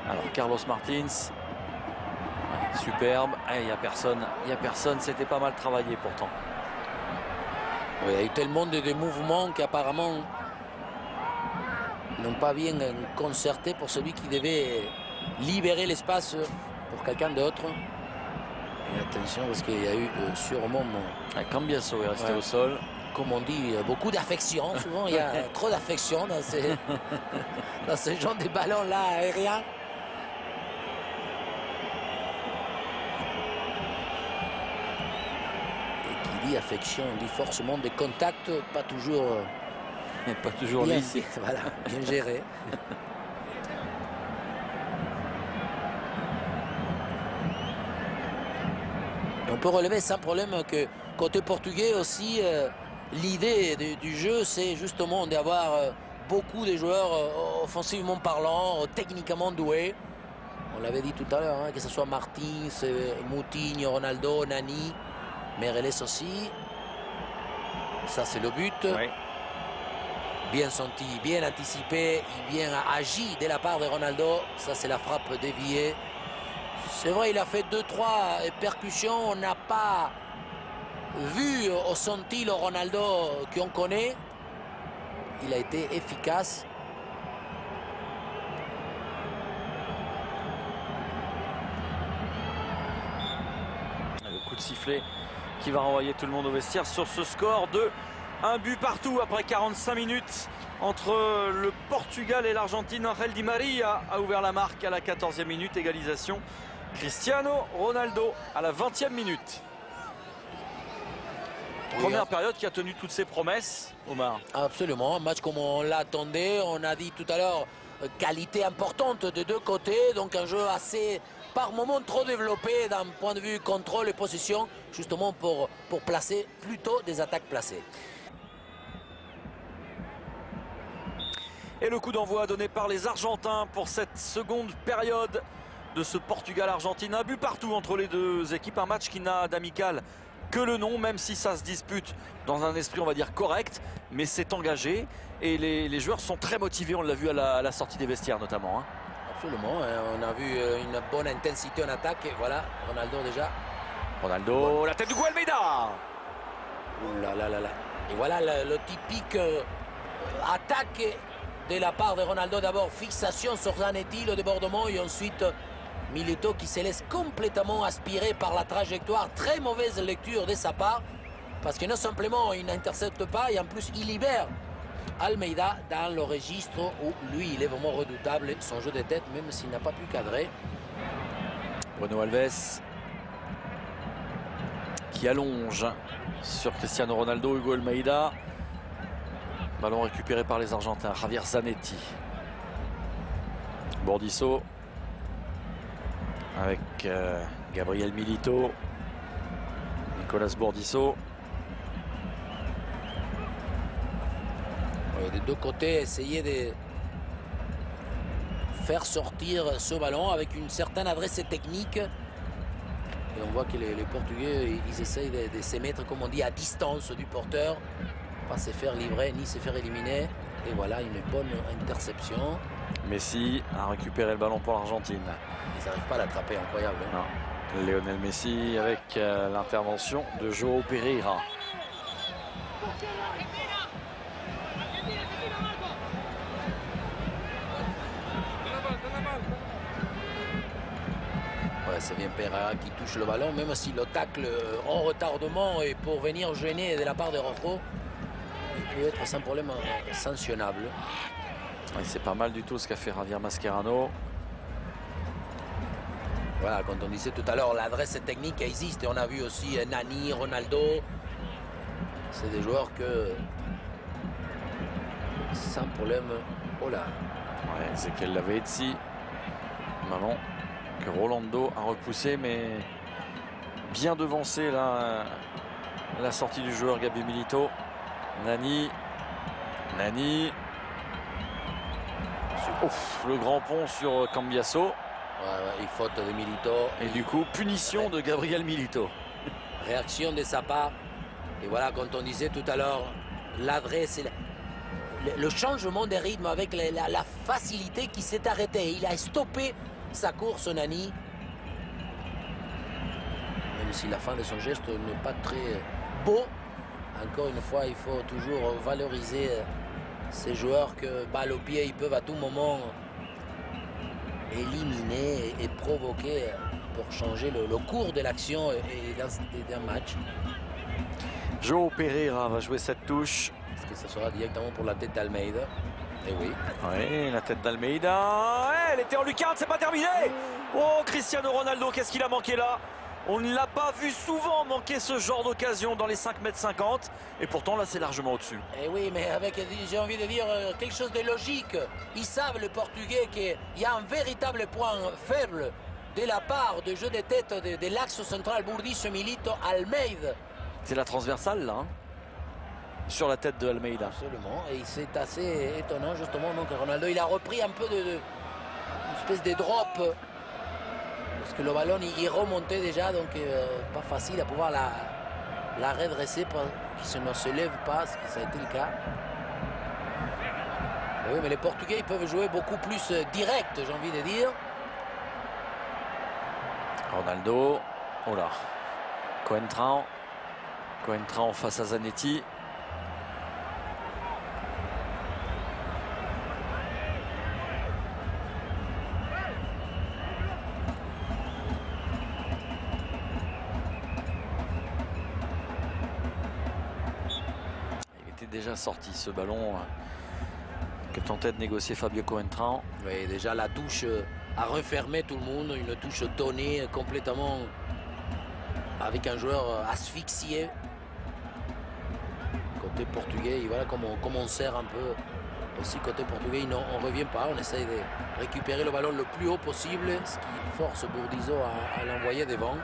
Alors Carlos Martins. Ouais, superbe. Il n'y a personne. C'était pas mal travaillé pourtant. Oui, il y a eu tellement de mouvements qu'apparemment n'ont pas bien concerté pour celui qui devait libérer l'espace pour quelqu'un d'autre. Et attention parce qu'il y a eu sûrement... Cambiasso est resté au sol. comme on dit, beaucoup d'affection. Souvent, il y a trop d'affection dans ce genre de ballons-là aériens. Et qui dit affection, dit forcément des contacts, pas toujours bien, lisse. voilà, bien gérés. Et on peut relever sans problème que côté portugais aussi, l'idée du jeu, c'est justement d'avoir beaucoup de joueurs offensivement parlant, techniquement doués. On l'avait dit tout à l'heure, hein, que ce soit Martins, Moutinho, Ronaldo, Nani, Meireles aussi. Ça, c'est le but. Oui. Bien senti, bien anticipé, et bien agi de la part de Ronaldo. Ça, c'est la frappe déviée. C'est vrai, il a fait 2-3 percussions. On n'a pas vu ou senti le Ronaldo qu'on connaît. Il a été efficace. Le coup de sifflet qui va renvoyer tout le monde au vestiaire sur ce score de 1 but partout après 45 minutes entre le Portugal et l'Argentine. Ángel Di María a ouvert la marque à la 14e minute, égalisation. Cristiano Ronaldo à la 20e minute. Première période qui a tenu toutes ses promesses, Omar. Absolument, un match comme on l'attendait. On a dit tout à l'heure, qualité importante des deux côtés. Donc un jeu assez, par moments, trop développé d'un point de vue contrôle et possession, justement pour placer plutôt des attaques placées. Et le coup d'envoi donné par les Argentins pour cette seconde période de ce Portugal-Argentine. Un but partout entre les deux équipes. Un match qui n'a d'amical que le nom, même si ça se dispute dans un esprit, on va dire, correct. Mais c'est engagé et les joueurs sont très motivés. On l'a vu à la sortie des vestiaires notamment. Hein. Absolument. On a vu une bonne intensité en attaque. Et voilà, Ronaldo déjà. Ronaldo, la tête du Almeida. Ouh là là là là. Et voilà le typique attaque de la part de Ronaldo. D'abord, fixation sur Zanetti, le débordement, et ensuite Milito qui se laisse complètement aspirer par la trajectoire. Très mauvaise lecture de sa part, parce que non simplement il n'intercepte pas, et en plus il libère Almeida dans le registre où lui il est vraiment redoutable, son jeu de tête, même s'il n'a pas pu cadrer. Bruno Alves qui allonge sur Cristiano Ronaldo, Hugo Almeida. Ballon récupéré par les Argentins, Javier Zanetti. Bordisso avec Gabriel Milito, Nicolas Bordisso. Des deux côtés, essayer de faire sortir ce ballon avec une certaine adresse technique. Et on voit que les Portugais, ils essayent de se mettre, comme on dit, à distance du porteur. Pas se faire livrer ni se faire éliminer. Et voilà une bonne interception. Messi a récupéré le ballon pour l'Argentine. Ils n'arrivent pas à l'attraper, incroyable. Hein. Non. Lionel Messi avec l'intervention de João Pereira. Ouais, c'est bien Pereira qui touche le ballon, même si le tacle en retardement et pour venir gêner de la part de Rojo, il peut être sans problème sanctionnable. C'est pas mal du tout ce qu'a fait Javier Mascherano. Voilà, quand on disait tout à l'heure, l'adresse technique existe. Et on a vu aussi Nani, Ronaldo. C'est des joueurs que, sans problème, oh là. Ouais, c'est qu'elle l'avait ici. Maman, que Rolando a repoussé, mais bien devancé là, la sortie du joueur Gabi Milito. Nani. Ouf, le grand pont sur Cambiasso. Ouais, faute de Milito. Et du coup, punition de Gabriel Milito. Réaction de sa part. Et voilà, quand on disait tout à l'heure, l'adresse, le changement de rythme avec la facilité qui s'est arrêtée. Il a stoppé sa course, Nani. Même si la fin de son geste n'est pas très beau. Encore une fois, il faut toujours valoriser ces joueurs que balle au pied, ils peuvent à tout moment éliminer et provoquer pour changer le cours de l'action et d'un match. João Pereira va jouer cette touche. Est-ce que ça sera directement pour la tête d'Almeida? Eh oui. Oui, la tête d'Almeida. Elle était en lucarne, c'est pas terminé. Oh, Cristiano Ronaldo, qu'est-ce qu'il a manqué là? On ne l'a pas vu souvent manquer ce genre d'occasion dans les 5,50 m. Et pourtant, là, c'est largement au-dessus. Eh oui, mais avec, j'ai envie de dire, quelque chose de logique. Ils savent, le Portugais, qu'il y a un véritable point faible de la part de jeu de tête de l'axe central Burdizo, Milito, Almeida. C'est la transversale, là, hein, sur la tête de Almeida. Absolument. Et c'est assez étonnant, justement, donc Ronaldo, il a repris un peu une espèce de drop. Parce que le ballon, il remontait déjà, donc pas facile à pouvoir la redresser pour qu'il ne se lève pas, ce qui ça a été le cas. Et oui, mais les Portugais, ils peuvent jouer beaucoup plus direct, j'ai envie de dire. Ronaldo, oh là, Coentrão face à Zanetti. Il était déjà sorti ce ballon que tentait de négocier Fabio Coentrão. Oui, déjà la touche a refermé tout le monde, une touche donnée complètement avec un joueur asphyxié. Côté portugais, voilà comme on sert un peu aussi côté portugais, on ne revient pas, on essaye de récupérer le ballon le plus haut possible, ce qui force Burdizo à l'envoyer devant.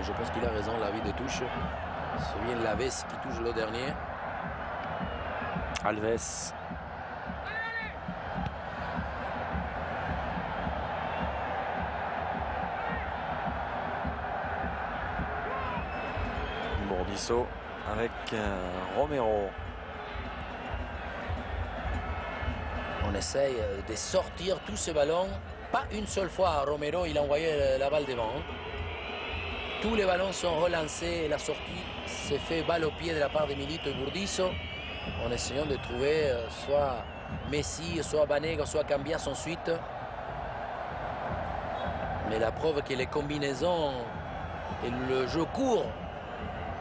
Je pense qu'il a raison, l'avis de touche. C'est bien Laves qui touche le dernier. Alves. Burdizo avec Romero. On essaye de sortir tous ces ballons. Pas une seule fois Romero, il a envoyé la balle devant. Tous les ballons sont relancés et la sortie s'est fait balle au pied de la part de Milito et Burdizo en essayant de trouver soit Messi, soit Banega, soit Cambias ensuite. Mais la preuve que les combinaisons et le jeu court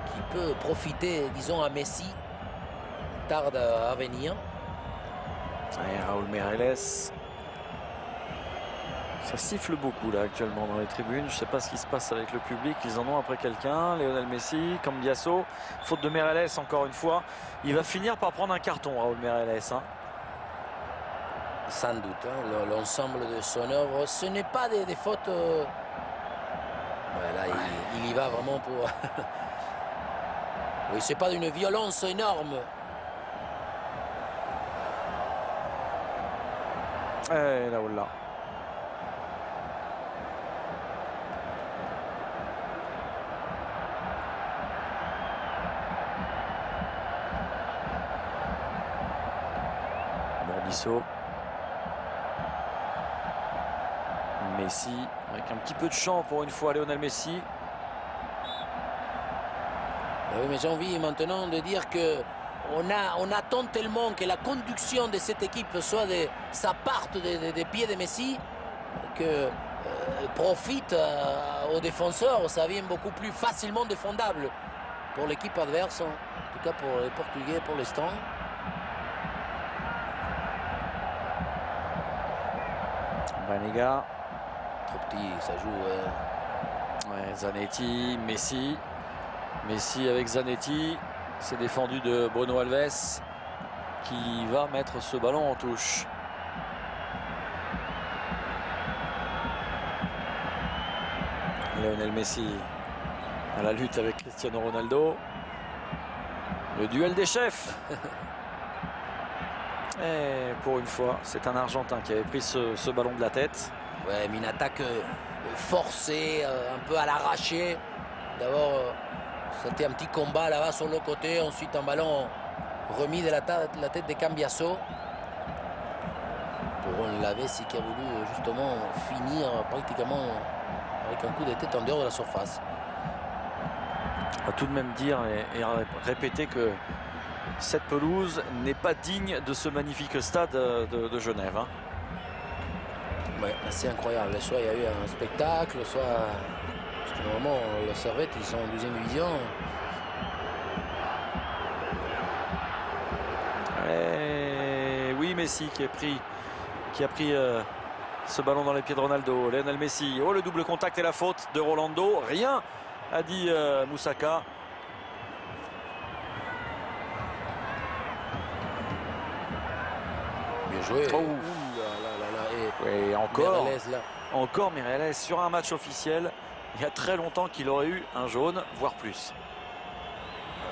qui peut profiter, disons, à Messi tarde à venir. Et Raúl Meireles. Ça siffle beaucoup là actuellement dans les tribunes. Je ne sais pas ce qui se passe avec le public. Ils en ont après quelqu'un. Lionel Messi, Cambiasso. Faute de Meireles encore une fois. Il va finir par prendre un carton, Raúl Meireles. Hein. Sans doute, hein, l'ensemble de son œuvre. Ce n'est pas des fautes. Voilà, il y va vraiment pour. Oui, c'est pas d'une violence énorme. Et là, voilà. Burdizo. Messi, avec un petit peu de champ pour une fois, Lionel Messi. Oui, mais j'ai envie maintenant de dire que on attend tellement que la conduction de cette équipe soit ça parte des pieds de Messi, que profite aux défenseurs, ça devient beaucoup plus facilement défendable pour l'équipe adverse, en tout cas pour les Portugais pour l'instant. Banega. Trop petit, ça joue. Ouais, Zanetti, Messi. Messi avec Zanetti. C'est défendu de Bruno Alves qui va mettre ce ballon en touche. Lionel Messi à la lutte avec Cristiano Ronaldo. Le duel des chefs. Et pour une fois, c'est un Argentin qui avait pris ce ballon de la tête. Ouais, mais une attaque forcée, un peu à l'arraché. D'abord, c'était un petit combat là-bas sur le côté. Ensuite, un ballon remis de la tête de Cambiasso. Pour un Laves qui a voulu justement finir pratiquement avec un coup de tête en dehors de la surface. On va tout de même dire et répéter que cette pelouse n'est pas digne de ce magnifique stade de Genève. Hein. Ouais, c'est incroyable. Soit il y a eu un spectacle, soit Parce que normalement, la Servette, ils sont en deuxième division. Et oui, Messi qui a pris ce ballon dans les pieds de Ronaldo. Lionel Messi. Oh, le double contact et la faute de Rolando. Rien, a dit Moussaka. Bien joué. Oh. Ouh là. Et encore, Mireles, là. encore Mireles sur un match officiel. Il y a très longtemps qu'il aurait eu un jaune, voire plus.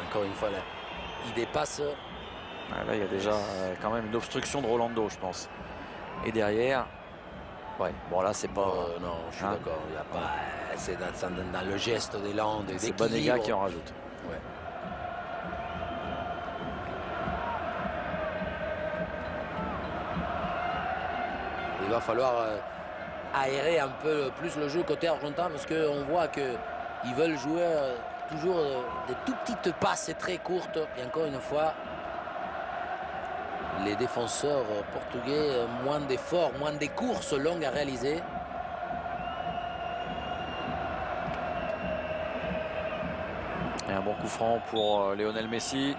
Encore une fois, là, il dépasse. Ah, là, il y a déjà quand même une obstruction de Rolando, je pense. Et derrière, ouais, bon là, c'est pas. Non, je suis hein, d'accord. Il y a pas. C'est dans le geste d'élan, c'est Banega qui en rajoute. Ouais. Il va falloir aérer un peu plus le jeu côté argentin parce qu'on voit qu'ils veulent jouer toujours des tout petites passes très courtes. Et encore une fois, les défenseurs portugais, moins d'efforts, moins de courses longues à réaliser. Et un bon coup franc pour Lionel Messi.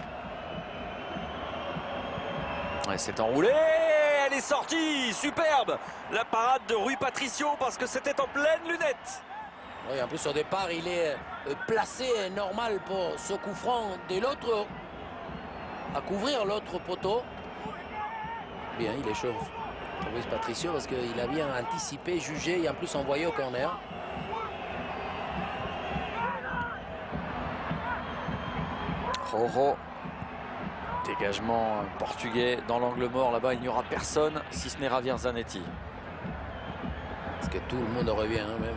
Ouais, c'est enroulé. Elle est sortie. Superbe. La parade de Rui Patricio parce que c'était en pleine lunette. Oui, en plus au départ, il est placé normal pour ce coup franc de l'autre, à couvrir l'autre poteau. Bien, il échauffe Rui Patricio parce qu'il a bien anticipé, jugé et en plus envoyé au corner. Rojo. Dégagement portugais dans l'angle mort. Là-bas, il n'y aura personne si ce n'est Javier Zanetti. Parce que tout le monde revient, hein, même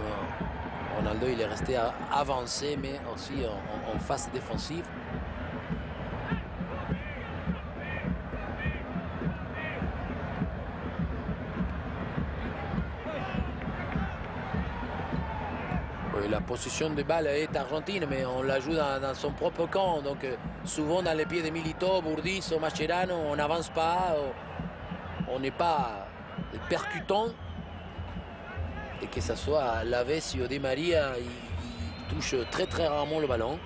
Ronaldo, il est resté avancé, mais aussi en phase défensive. Oui, la possession de balle est argentine, mais on la joue dans son propre camp. Donc souvent dans les pieds de Milito, Burdizo, Mascherano, on n'avance pas, on n'est pas percutant. Et que ce soit Laves ou Di Maria, il touche très très rarement le ballon.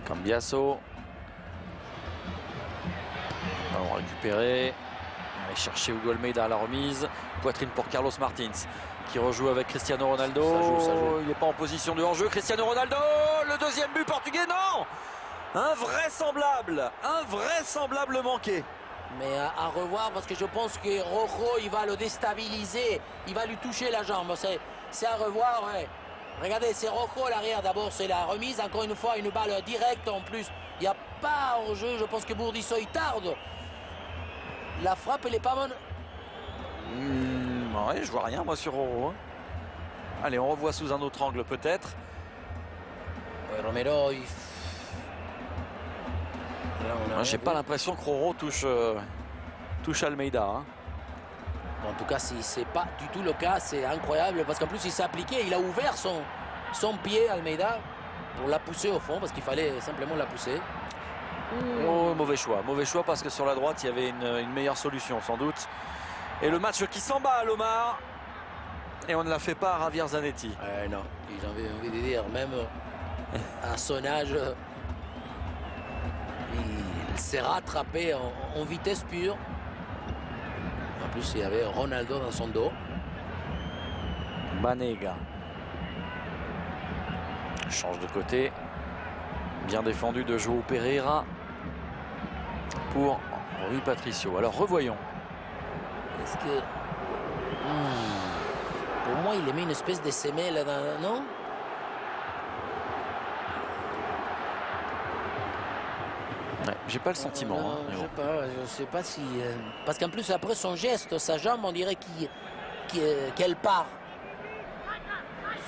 Cambiasso. Ballon récupéré. On va chercher Hugo Almeida à la remise. Poitrine pour Carlos Martins qui rejoue avec Cristiano Ronaldo. Ça joue. Il n'est pas en position de hors-jeu. Cristiano Ronaldo, le deuxième but portugais, non! Invraisemblable manqué. Mais à revoir parce que je pense que Rojo, il va le déstabiliser. Il va lui toucher la jambe. C'est à revoir. Ouais. Regardez, c'est Rojo à l'arrière. D'abord, c'est la remise. Encore une fois, une balle directe. En plus, il n'y a pas hors-jeu. Je pense que Burdizo, il tarde. La frappe, elle n'est pas bonne. Ouais, je vois rien, moi, sur Rojo. Hein. Allez, on revoit sous un autre angle, peut-être. Ouais, Romero, il... J'ai pas l'impression que Rojo touche Almeida. Hein. En tout cas, si c'est pas du tout le cas, c'est incroyable parce qu'en plus, il s'est appliqué, il a ouvert son pied, Almeida, pour la pousser au fond parce qu'il fallait simplement la pousser. Oh, mauvais choix parce que sur la droite, il y avait une meilleure solution, sans doute. Et le match qui s'emballe, Omar. Et on ne la fait pas à Javier Zanetti. Non, j'ai envie de dire, même à son âge, il s'est rattrapé en vitesse pure. En plus, il y avait Ronaldo dans son dos. Banega. Change de côté. Bien défendu de João Pereira pour Rui Patricio. Alors revoyons. Est-ce que... Pour moi, il a mis une espèce de semelle dans... Non? Ouais, j'ai pas le sentiment. Non, je sais pas si... Parce qu'en plus, après son geste, sa jambe, on dirait qu'elle part.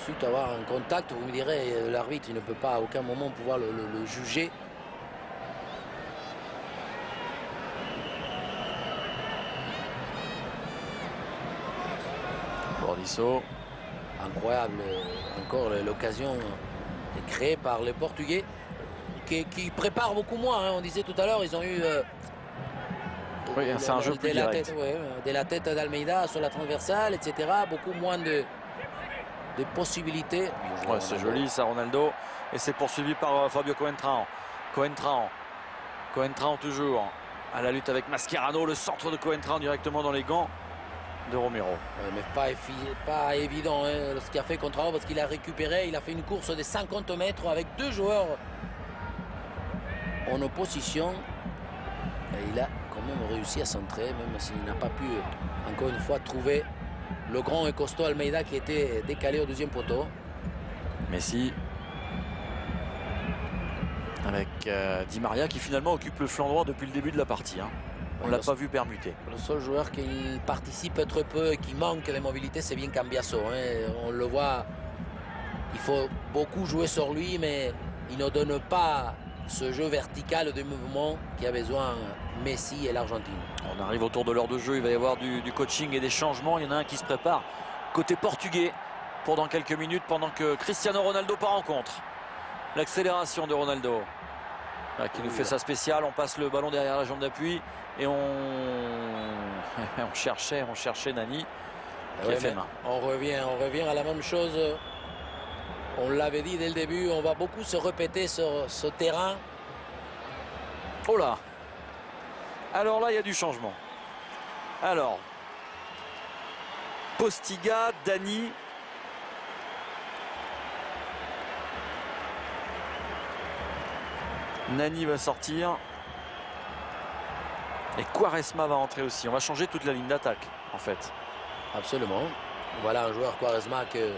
Suite à avoir un contact, vous me direz, l'arbitre, il ne peut pas à aucun moment pouvoir le juger. Burdizo. Incroyable, encore l'occasion est créée par les Portugais qui préparent beaucoup moins. Hein. On disait tout à l'heure, ils ont eu... Oui, c'est un jeu plus direct. De la tête d'Almeida sur la transversale, etc. Beaucoup moins de des possibilités. Ouais, c'est joli ça, Ronaldo. Et c'est poursuivi par Fabio Coentrão. Coentrão toujours à la lutte avec Mascherano. Le centre de Coentrão directement dans les gants de Romero. Ouais, mais pas évident hein, ce qu'il a fait Coentrão, parce qu'il a récupéré. Il a fait une course de 50 mètres avec 2 joueurs en opposition. Et il a quand même réussi à centrer, même s'il n'a pas pu encore une fois trouver le grand et costaud Almeida qui était décalé au deuxième poteau. Messi avec Di Maria qui finalement occupe le flanc droit depuis le début de la partie. Hein. On ne l'a pas vu permuter. Le seul joueur qui participe très peu et qui manque de mobilité, c'est bien Cambiaso. Hein. On le voit, il faut beaucoup jouer sur lui, mais il ne donne pas ce jeu vertical de mouvement qui a besoin Messi et l'Argentine. On arrive autour de l'heure de jeu, il va y avoir du coaching et des changements. Il y en a un qui se prépare côté portugais pour dans quelques minutes pendant que Cristiano Ronaldo part en contre. L'accélération de Ronaldo là, qui nous fait sa spéciale. On passe le ballon derrière la jambe d'appui et on cherchait Nani qui a fait main. On revient à la même chose. On l'avait dit dès le début, on va beaucoup se répéter sur ce terrain. Oh là! Alors là, il y a du changement. Alors, Postiga, Dani. Nani va sortir. Et Quaresma va entrer aussi. On va changer toute la ligne d'attaque, en fait. Absolument. Voilà un joueur Quaresma que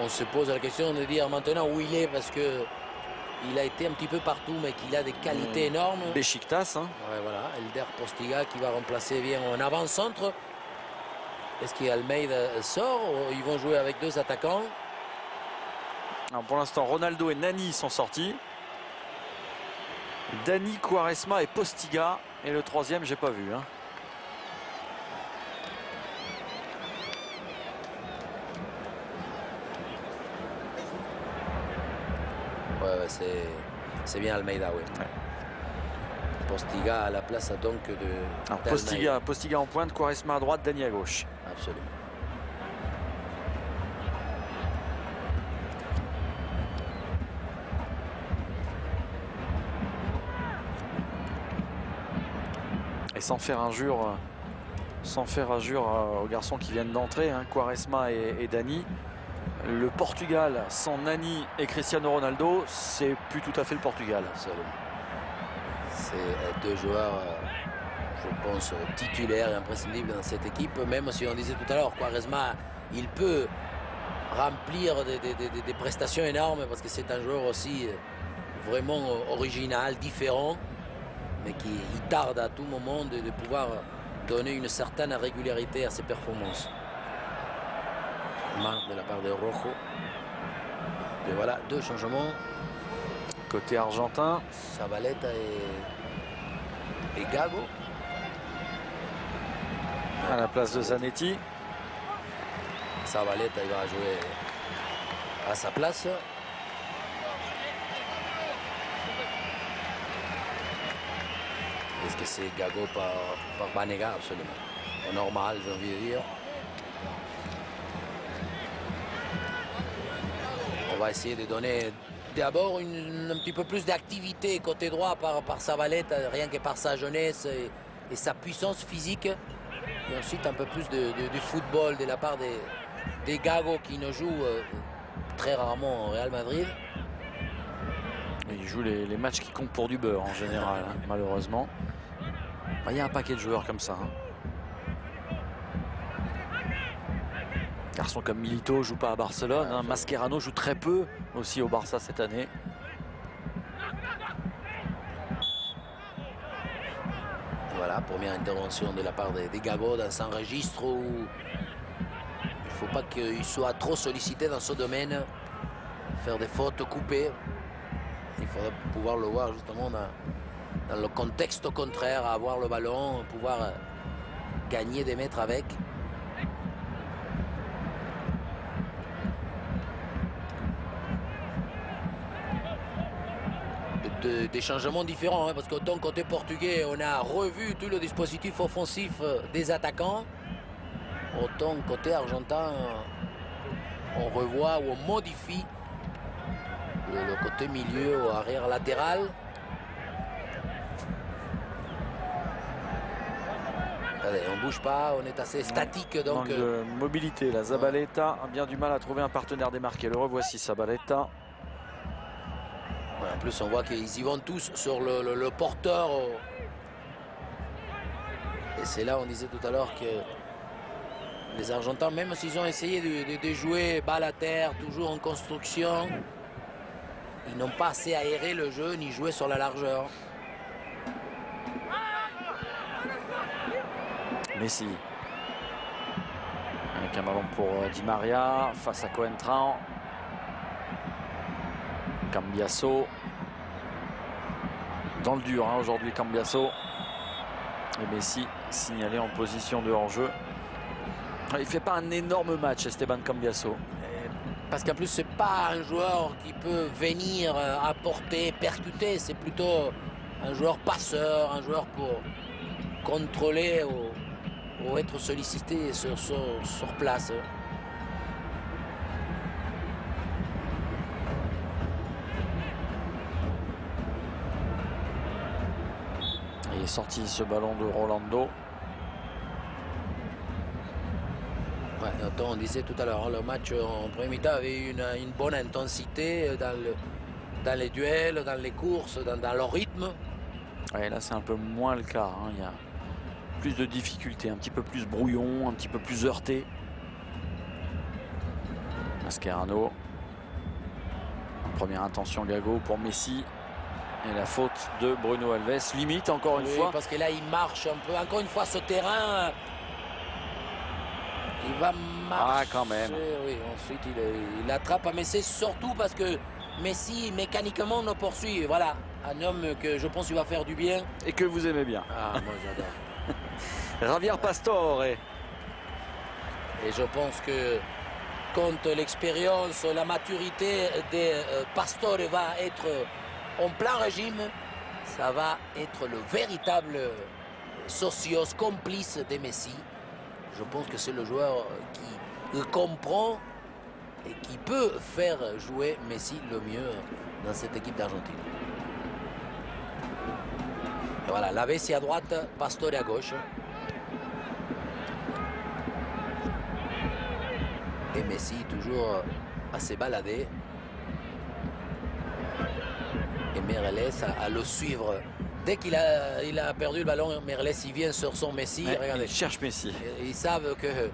on se pose la question de dire maintenant où il est, parce que il a été un petit peu partout, mais qu'il a des qualités énormes. Beşiktaş. Hein. Ouais, voilà, Elder Postiga qui va remplacer bien en avant-centre. Est-ce qu'Almeida sort ou ils vont jouer avec 2 attaquants? Alors pour l'instant, Ronaldo et Nani sont sortis. Dani, Quaresma et Postiga. Et le troisième, j'ai pas vu. Hein. Ouais, c'est bien Almeida, oui. Ouais. Postiga à la place donc de Postiga en pointe, Quaresma à droite, Dani à gauche. Absolument. Et sans faire injure aux garçons qui viennent d'entrer, hein, Quaresma et Dani. Le Portugal sans Nani et Cristiano Ronaldo, c'est plus tout à fait le Portugal. C'est 2 joueurs, je pense, titulaires et imprescindibles dans cette équipe. Même si on disait tout à l'heure, Quaresma, il peut remplir des prestations énormes parce que c'est un joueur aussi vraiment original, différent, mais qui tarde à tout moment de pouvoir donner une certaine régularité à ses performances. Main de la part de Rojo. Et voilà, 2 changements. Côté argentin, Zabaleta et Gago. À la place de Zanetti. Zabaleta, il va jouer à sa place. Est-ce que c'est Gago par Banega? Absolument. Normal, j'ai envie de dire. On va essayer de donner d'abord un petit peu plus d'activité côté droit par Zabaleta, rien que par sa jeunesse et sa puissance physique. Et ensuite un peu plus de football de la part des Gago qui ne jouent très rarement au Real Madrid. Il joue les matchs qui comptent pour du beurre en général, hein, malheureusement. Il y a un paquet de joueurs comme ça. Hein. Garçon comme Milito ne joue pas à Barcelone. Hein. Mascherano joue très peu aussi au Barça cette année. Voilà, première intervention de la part des Gago dans un registre où il ne faut pas qu'il soit trop sollicité dans ce domaine. Faire des fautes coupées. Il faudra pouvoir le voir justement dans le contexte contraire, à avoir le ballon, pouvoir gagner des mètres avec. Des changements différents, hein, parce qu'autant côté portugais, on a revu tout le dispositif offensif des attaquants. Autant côté argentin, on revoit ou on modifie le côté milieu ou arrière latéral. Allez, on bouge pas, on est assez statique. Donc manque de mobilité. La Zabaleta a bien du mal à trouver un partenaire démarqué. Le revoici, Zabaleta. Ouais, en plus, on voit qu'ils y vont tous sur le porteur. Et c'est là, on disait tout à l'heure que les Argentins, même s'ils ont essayé de jouer balle à terre, toujours en construction, ils n'ont pas assez aéré le jeu ni joué sur la largeur. Messi. Avec un ballon pour Di Maria face à Coentrão. Cambiasso. Dans le dur aujourd'hui, Cambiasso. Et Messi signalé en position de hors-jeu. Il ne fait pas un énorme match, Esteban Cambiasso. Parce qu'en plus, c'est pas un joueur qui peut venir apporter, percuter. C'est plutôt un joueur passeur, un joueur pour contrôler ou être sollicité sur place. Il est sorti ce ballon de Rolando. Ouais, on disait tout à l'heure, le match en premier mi-temps avait une bonne intensité dans les duels, dans les courses, dans leur rythme. Ouais, là, c'est un peu moins le cas. Il y a plus de difficultés, un petit peu plus brouillon, un petit peu plus heurté. Mascherano. Première intention Gago pour Messi. Et la faute de Bruno Alves. Limite encore une fois. Parce que là, il marche un peu. Encore une fois, ce terrain, il va marcher. Ah, quand même. Oui, ensuite, il attrape à Messi, surtout parce que Messi, mécaniquement, nous poursuit. Voilà, un homme que je pense qu'il va faire du bien. Et que vous aimez bien. Ah, moi, j'adore. Javier Pastore. Et je pense que quand l'expérience, la maturité de Pastore va être en plein régime, ça va être le véritable socios, complice de Messi. Je pense que c'est le joueur qui comprend et qui peut faire jouer Messi le mieux dans cette équipe d'Argentine. Voilà, Lavezzi à droite, Pastore à gauche. Et Messi toujours à se balader. Et Meireles à le suivre. Dès qu'il a perdu le ballon, Meireles il vient sur son Messi. Ouais, regardez. il cherche Messi. Ils savent que...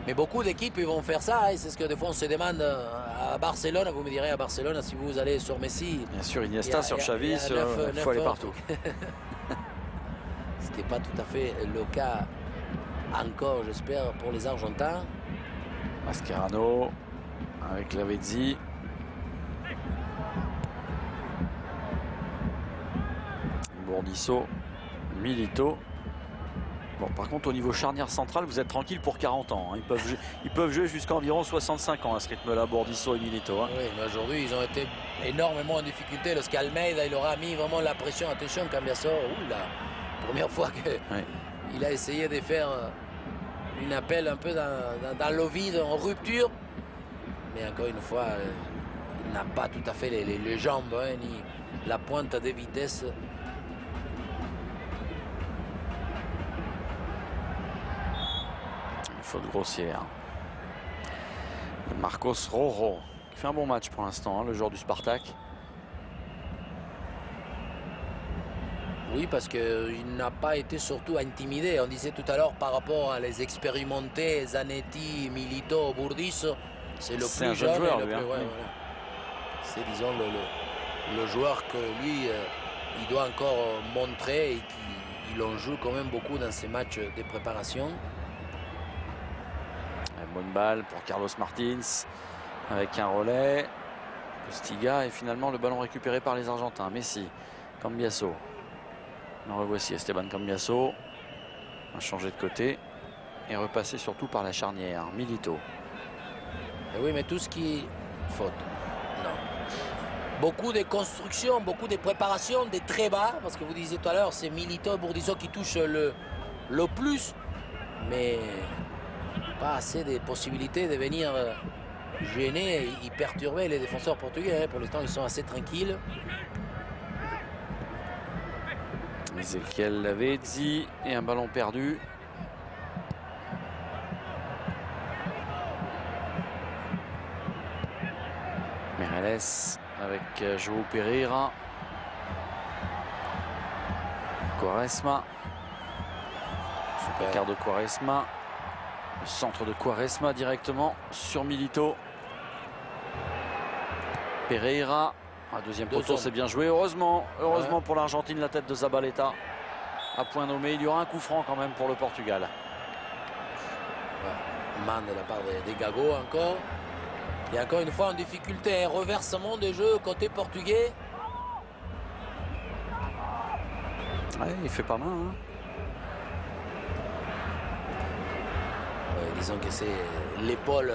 Mais beaucoup d'équipes vont faire ça. Et c'est ce que des fois on se demande à Barcelone. Vous me direz à Barcelone, si vous allez sur Messi... Bien sûr, Iniesta sur Xavi, il faut aller partout. Ce qui n'est pas tout à fait le cas encore, j'espère, pour les Argentins. Mascherano avec Lavezzi. Bourdisso, Milito. Bon, par contre, au niveau charnière centrale, vous êtes tranquille pour 40 ans. Ils peuvent jouer jusqu'à environ 65 ans à ce rythme-là, Bourdisso et Milito. Oui, mais aujourd'hui, ils ont été énormément en difficulté. Lorsqu'Almeida, il aura mis vraiment la pression. Attention, Cambiasso, oula, première fois qu'il a essayé de faire une appel un peu dans le vide, en rupture. Mais encore une fois, il n'a pas tout à fait les jambes, ni la pointe de vitesse. Faute grossière. Marcos Rojo qui fait un bon match pour l'instant, le joueur du Spartak. Oui, parce qu'il n'a pas été surtout intimidé. On disait tout à l'heure par rapport à les expérimentés, Zanetti, Milito, Burdisso, c'est le plus jeune. Joueur, et le plus, voilà. C'est, disons, le joueur que lui, il doit encore montrer et qu'il en joue quand même beaucoup dans ses matchs de préparation. Bonne balle pour Carlos Martins avec un relais. Postiga et finalement le ballon récupéré par les Argentins. Messi, Cambiasso. Le revoici Esteban Cambiasso. Va changer de côté et repasser surtout par la charnière. Milito. Et oui, mais tout ce qui... Faute. Non. Beaucoup de construction, beaucoup de préparation, des très bas. Parce que vous disiez tout à l'heure, c'est Milito, Burdisso qui touchent le plus. Mais... pas assez de possibilités de venir gêner, il perturbait les défenseurs portugais. Hein. Pour l'instant, ils sont assez tranquilles. Ezequiel Lavezzi et un ballon perdu. Meireles avec João Pereira. Quaresma. Ricardo Quaresma. Le centre de Quaresma directement sur Milito. Pereira. Un deuxième poteau, c'est bien joué. Heureusement pour l'Argentine, la tête de Zabaleta à point nommé. Il y aura un coup franc quand même pour le Portugal. Man de la part des Gago encore. Et encore une fois en difficulté. Un reversement de jeu côté portugais. Ouais, il fait pas mal. Hein. Disons que c'est l'épaule,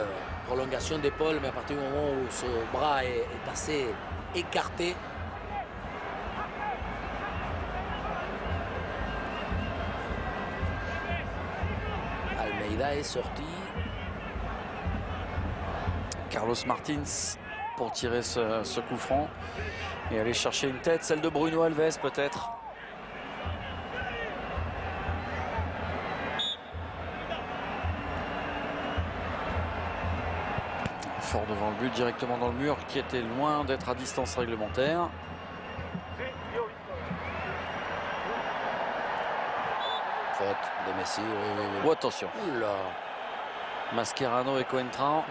prolongation d'épaule, mais à partir du moment où ce bras est assez écarté. Almeida est sorti. Carlos Martins pour tirer ce coup franc et aller chercher une tête, celle de Bruno Alves peut-être. Fort devant le but, directement dans le mur, qui était loin d'être à distance réglementaire. Faute de Messi, oui. Oh, attention. Oula. Mascherano et Coentrão.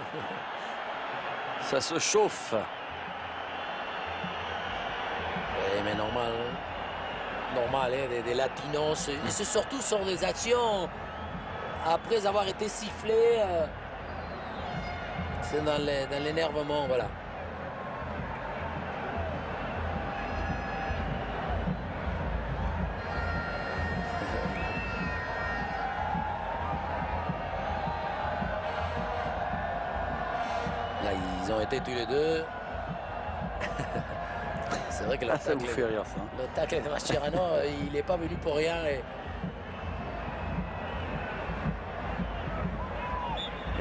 Ça se chauffe. Oui, mais normal. Normal, hein, des latinos. Et c'est surtout sur des actions après avoir été sifflé. C'est dans l'énervement, voilà. Là, ils ont été tous les deux. C'est vrai que ça vous fait rire, ça. Le tacle de Mascherano, il n'est pas venu pour rien.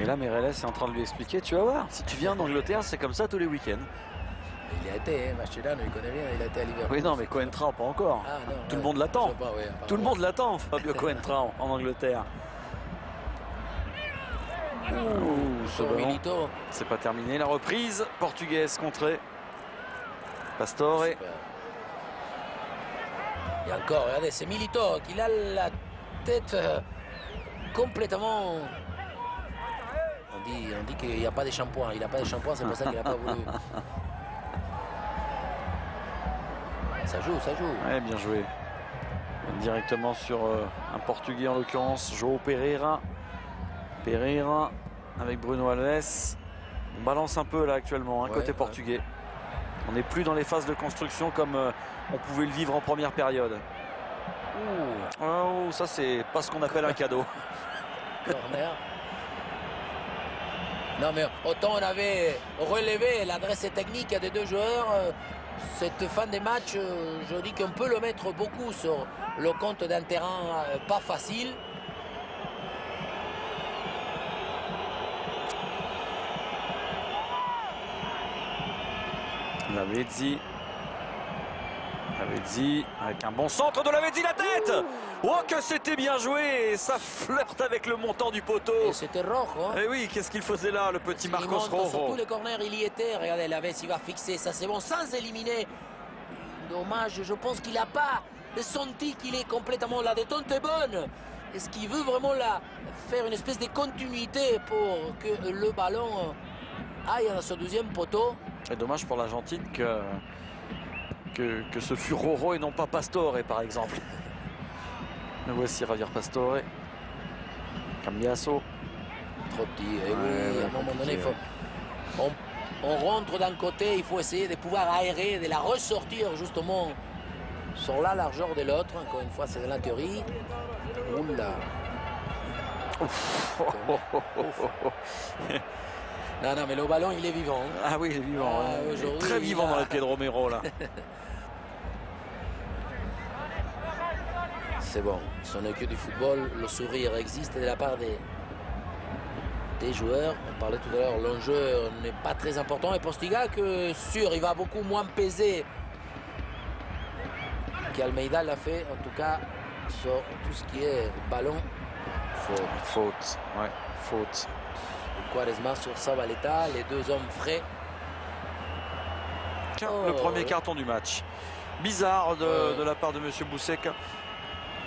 Et là, Meireles est en train de lui expliquer, tu vas voir, si tu viens en Angleterre, c'est comme ça tous les week-ends. Il y a été, Mascherano, il connaît bien, il a été à Liverpool. Oui, non, mais Coentrão, pas encore. Ah, non, tout le monde l'attend. Oui, tout le monde l'attend, Fabio Coentrão, en Angleterre. Ce ballon, c'est pas terminé. La reprise portugaise contrée. Pastore. Super. Et encore, regardez, c'est Milito qui a la tête complètement... On dit qu'il n'y a pas de shampoing. Il n'a pas de shampoing, c'est pour ça qu'il n'a pas voulu. Ça joue. Ouais, bien joué. Directement sur un Portugais en l'occurrence, João Pereira. Pereira avec Bruno Alves. On balance un peu là actuellement, côté portugais. On n'est plus dans les phases de construction comme on pouvait le vivre en première période. Oh, ça c'est pas ce qu'on appelle un cadeau. Corner. Non mais autant on avait relevé l'adresse technique des deux joueurs, cette fin de match, je dis qu'on peut le mettre beaucoup sur le compte d'un terrain pas facile. Lavezzi avec un bon centre de Lavezzi, la tête. Oh que c'était bien joué. Ça flirte avec le montant du poteau. Et c'était Rojo. Et oui, qu'est-ce qu'il faisait là, le petit Marcos Rojo? Sur tous les corners, il y était. Regardez, Lavezzi va fixer, ça c'est bon, sans éliminer. Dommage, je pense qu'il n'a pas senti qu'il est complètement... La détente est bonne. Est-ce qu'il veut vraiment faire une espèce de continuité pour que le ballon aille dans ce deuxième poteau? C'est dommage pour l'Argentine que ce fût Rojo et non pas Pastore par exemple. Mais voici Javier Pastore. Cambiasso. Trop petit. Et oui, à un moment donné, on rentre d'un côté, il faut essayer de pouvoir aérer, de la ressortir justement sur la largeur de l'autre. Encore une fois, c'est de la théorie. Oula. Non, mais le ballon, il est vivant. Ah oui, il est vivant. Il est très vivant dans les pieds de Romero, là. C'est bon, ce n'est que du football. Le sourire existe de la part des joueurs. On parlait tout à l'heure, l'enjeu n'est pas très important. Et Postiga, que sûr, il va beaucoup moins peser qu'Almeida l'a fait, en tout cas, sur tout ce qui est ballon. Faute. Ouais, faute. Quaresma sur Zabaleta, les deux hommes frais. Le premier carton du match. Bizarre de la part de M. Boussek,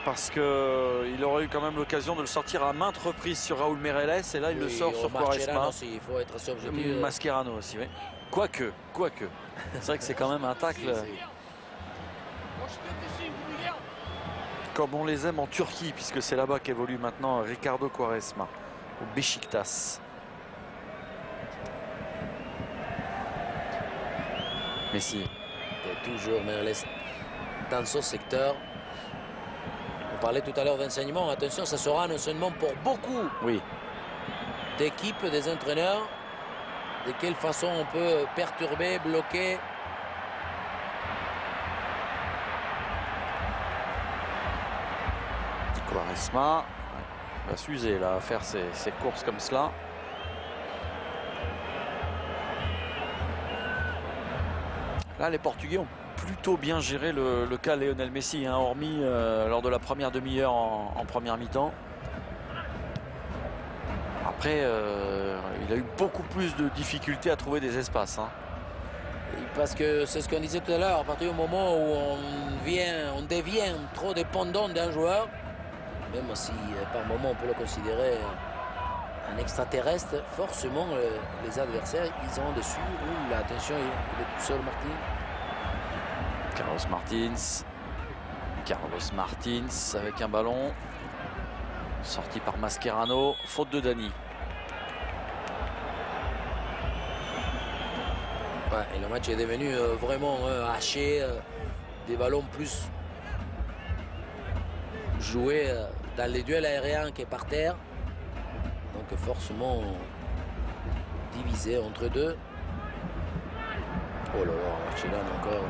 parce qu'il aurait eu quand même l'occasion de le sortir à maintes reprises sur Raúl Meireles, et là il le sort sur Quaresma. Il faut être assez objectif. Mascherano aussi, oui. Quoique. C'est vrai que c'est quand même un tacle. Comme on les aime en Turquie, puisque c'est là-bas qu'évolue maintenant Ricardo Quaresma, au Beşiktaş. Messi. Et toujours Meireles dans ce secteur. On parlait tout à l'heure d'enseignement. Attention, ça sera un enseignement pour beaucoup d'équipes, des entraîneurs. De quelle façon on peut perturber, bloquer. Quaresma va s'user là à faire ses courses comme cela. Là, les Portugais ont plutôt bien géré le cas Lionel Messi, hein, hormis lors de la première demi-heure en première mi-temps. Après, il a eu beaucoup plus de difficultés à trouver des espaces. Hein. Parce que c'est ce qu'on disait tout à l'heure, à partir du moment où on devient trop dépendant d'un joueur, même si par moment on peut le considérer un extraterrestre, forcément les adversaires ils ont dessus. Ouh, attention, il est tout seul, Martin. Carlos Martins avec un ballon sorti par Mascherano, faute de Dani. Ouais, et le match est devenu vraiment haché, des ballons plus joués dans les duels aériens que par terre. Donc forcément divisé entre deux. Oh là là, Marcelin encore.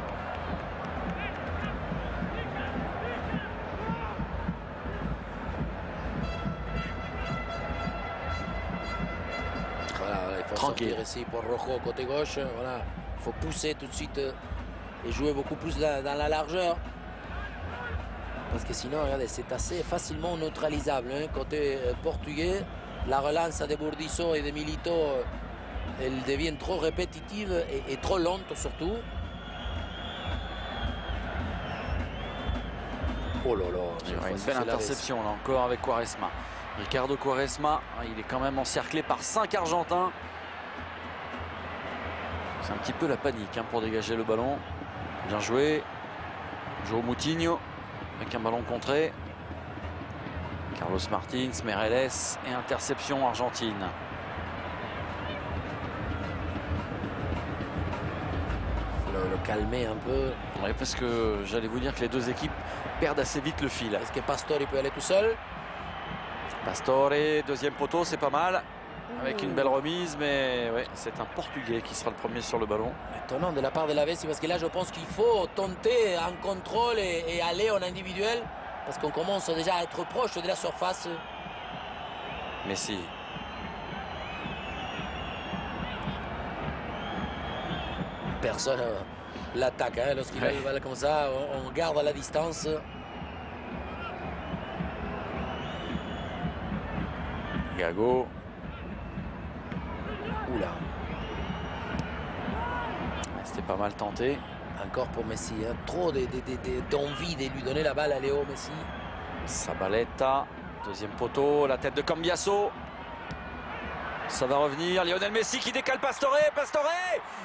Voilà, il faut sortir ici pour Rojo côté gauche. Voilà, il faut pousser tout de suite et jouer beaucoup plus dans la largeur. Parce que sinon, regardez, c'est assez facilement neutralisable. Hein, côté portugais, la relance de Burdisso et de Milito, elle devient trop répétitive et trop lente surtout. Oh là là. Il y aura une belle interception là encore avec Quaresma. Ricardo Quaresma, il est quand même encerclé par 5 Argentins. C'est un petit peu la panique hein, pour dégager le ballon. Bien joué. João Moutinho avec un ballon contré. Carlos Martins, Meireles et interception argentine. Le calmer un peu. Oui, parce que j'allais vous dire que les deux équipes perdent assez vite le fil. Est-ce que Pastore peut aller tout seul? Pastore, deuxième poteau, c'est pas mal. Avec une belle remise, mais ouais, c'est un Portugais qui sera le premier sur le ballon. Étonnant de la part de la Vessi, parce que là, je pense qu'il faut tenter un contrôle et aller en individuel, parce qu'on commence déjà à être proche de la surface. Messi. Personne l'attaque, hein, lorsqu'il a une balle comme ça, on garde à la distance. Gago. Oula. C'était pas mal tenté. Encore pour Messi, hein. Trop d'envie de lui donner la balle à Léo Messi. Zabaleta, deuxième poteau, la tête de Cambiasso. Ça va revenir, Lionel Messi qui décale Pastore,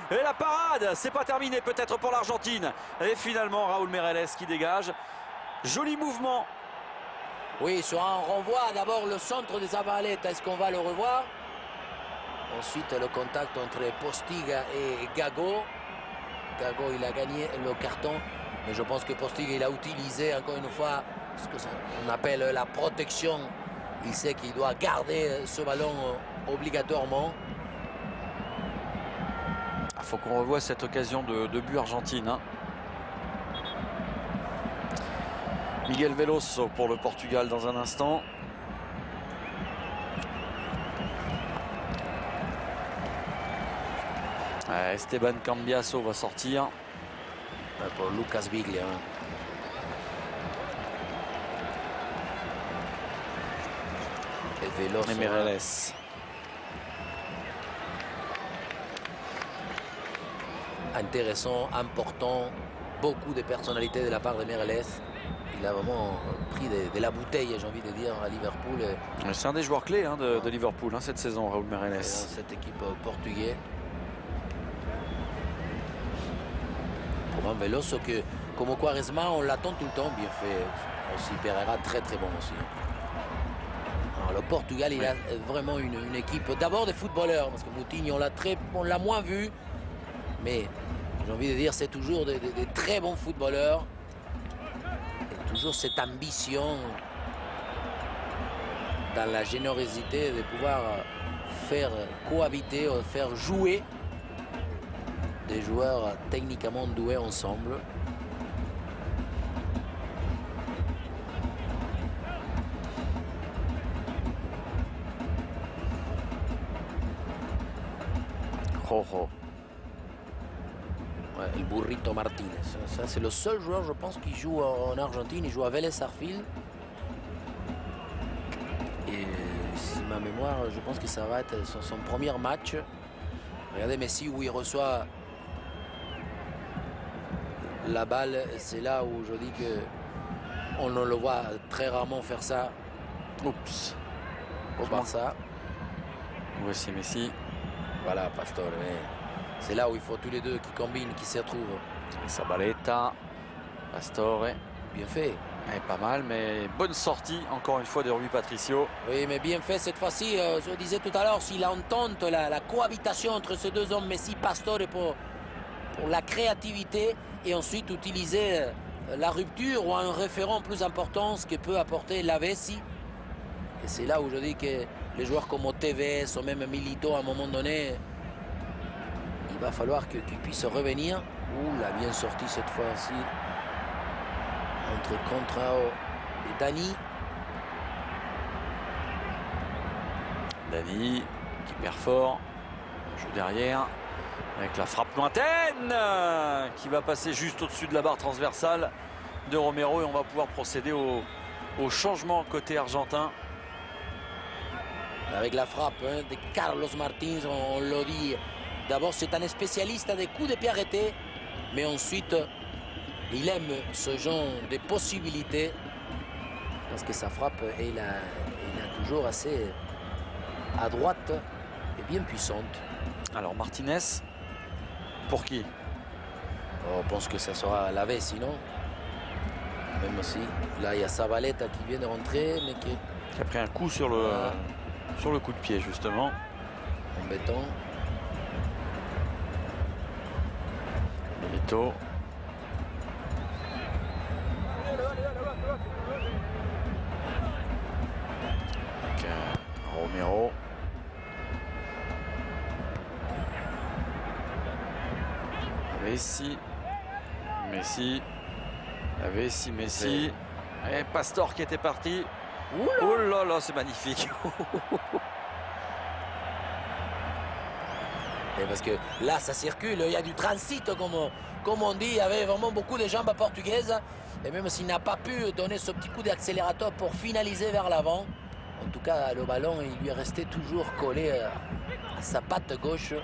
et la parade, c'est pas terminé peut-être pour l'Argentine. Et finalement Raúl Meireles qui dégage. Joli mouvement. Oui, sur un renvoi, d'abord le centre de Zabaleta, est-ce qu'on va le revoir? Ensuite le contact entre Postiga et Gago. Gago il a gagné le carton, mais je pense que Postiga il a utilisé encore une fois ce qu'on appelle la protection. Il sait qu'il doit garder ce ballon obligatoirement. Il faut qu'on revoie cette occasion de but argentine. Hein. Miguel Veloso pour le Portugal dans un instant. Esteban Cambiaso va sortir. Pour Lucas Biglia. Et Veloso. Et Meireles. Intéressant, important. Beaucoup de personnalité de la part de Meireles. Il a vraiment pris de la bouteille, j'ai envie de dire, à Liverpool. C'est un des joueurs clés hein, de Liverpool hein, cette saison, Raúl Meireles. Cette équipe portugaise. Pour un Veloso que, comme Quaresma, on l'attend tout le temps, bien fait. Aussi Pereira, très très bon aussi. Alors, le Portugal, il a vraiment une équipe, d'abord des footballeurs, parce que Moutinho, on l'a moins vu. Mais j'ai envie de dire, c'est toujours des très bons footballeurs. Et toujours cette ambition dans la générosité de pouvoir faire cohabiter, faire jouer des joueurs techniquement doués ensemble. Rojo. Ouais, le Burrito Martinez. Ça c'est le seul joueur, je pense, qui joue en Argentine. Il joue à Vélez Sarsfield. Et si ma mémoire, je pense que ça va être son premier match. Regardez Messi où il reçoit la balle. C'est là où je dis que on ne le voit très rarement faire ça. Oups. Au Barça. Voici Messi. Voilà, Pastore. C'est là où il faut tous les deux qui combinent, qui se retrouvent. Zabaleta, Pastore. Bien fait. Pas mal, mais bonne sortie encore une fois de Rui Patricio. Oui, mais bien fait cette fois-ci. Je le disais tout à l'heure, si l'entente, la cohabitation entre ces deux hommes, Messi, Pastore, pour la créativité, et ensuite utiliser la rupture ou un référent plus important, ce que peut apporter Lavezzi. Et c'est là où je dis que les joueurs comme Tevez ou même Milito, à un moment donné, il va falloir qu'ils puissent revenir. Ouh, là, bien sorti cette fois-ci. Entre Contrao et Dani. Dani qui perd fort. Joue derrière. Avec la frappe lointaine qui va passer juste au-dessus de la barre transversale de Romero. Et on va pouvoir procéder au changement côté argentin. Avec la frappe de Carlos Martins, on l'a dit. D'abord, c'est un spécialiste des coups de pied arrêtés. Mais ensuite, il aime ce genre de possibilités. Parce que sa frappe, il a toujours assez à droite et bien puissante. Alors Martinez, pour qui? Oh, je pense que ça sera lavé sinon. Même aussi. Là, il y a Zabaleta qui vient de rentrer, mais qui a pris un coup sur le coup de pied, justement. Embêtant. Milito. Donc, Romero. Messi. Messi. Et Pastore qui était parti. Oh là là, c'est magnifique. Et parce que là, ça circule, il y a du transit, comme on dit. Il y avait vraiment beaucoup de jambes portugaises. Et même s'il n'a pas pu donner ce petit coup d'accélérateur pour finaliser vers l'avant, en tout cas, le ballon, il lui est resté toujours collé à sa patte gauche.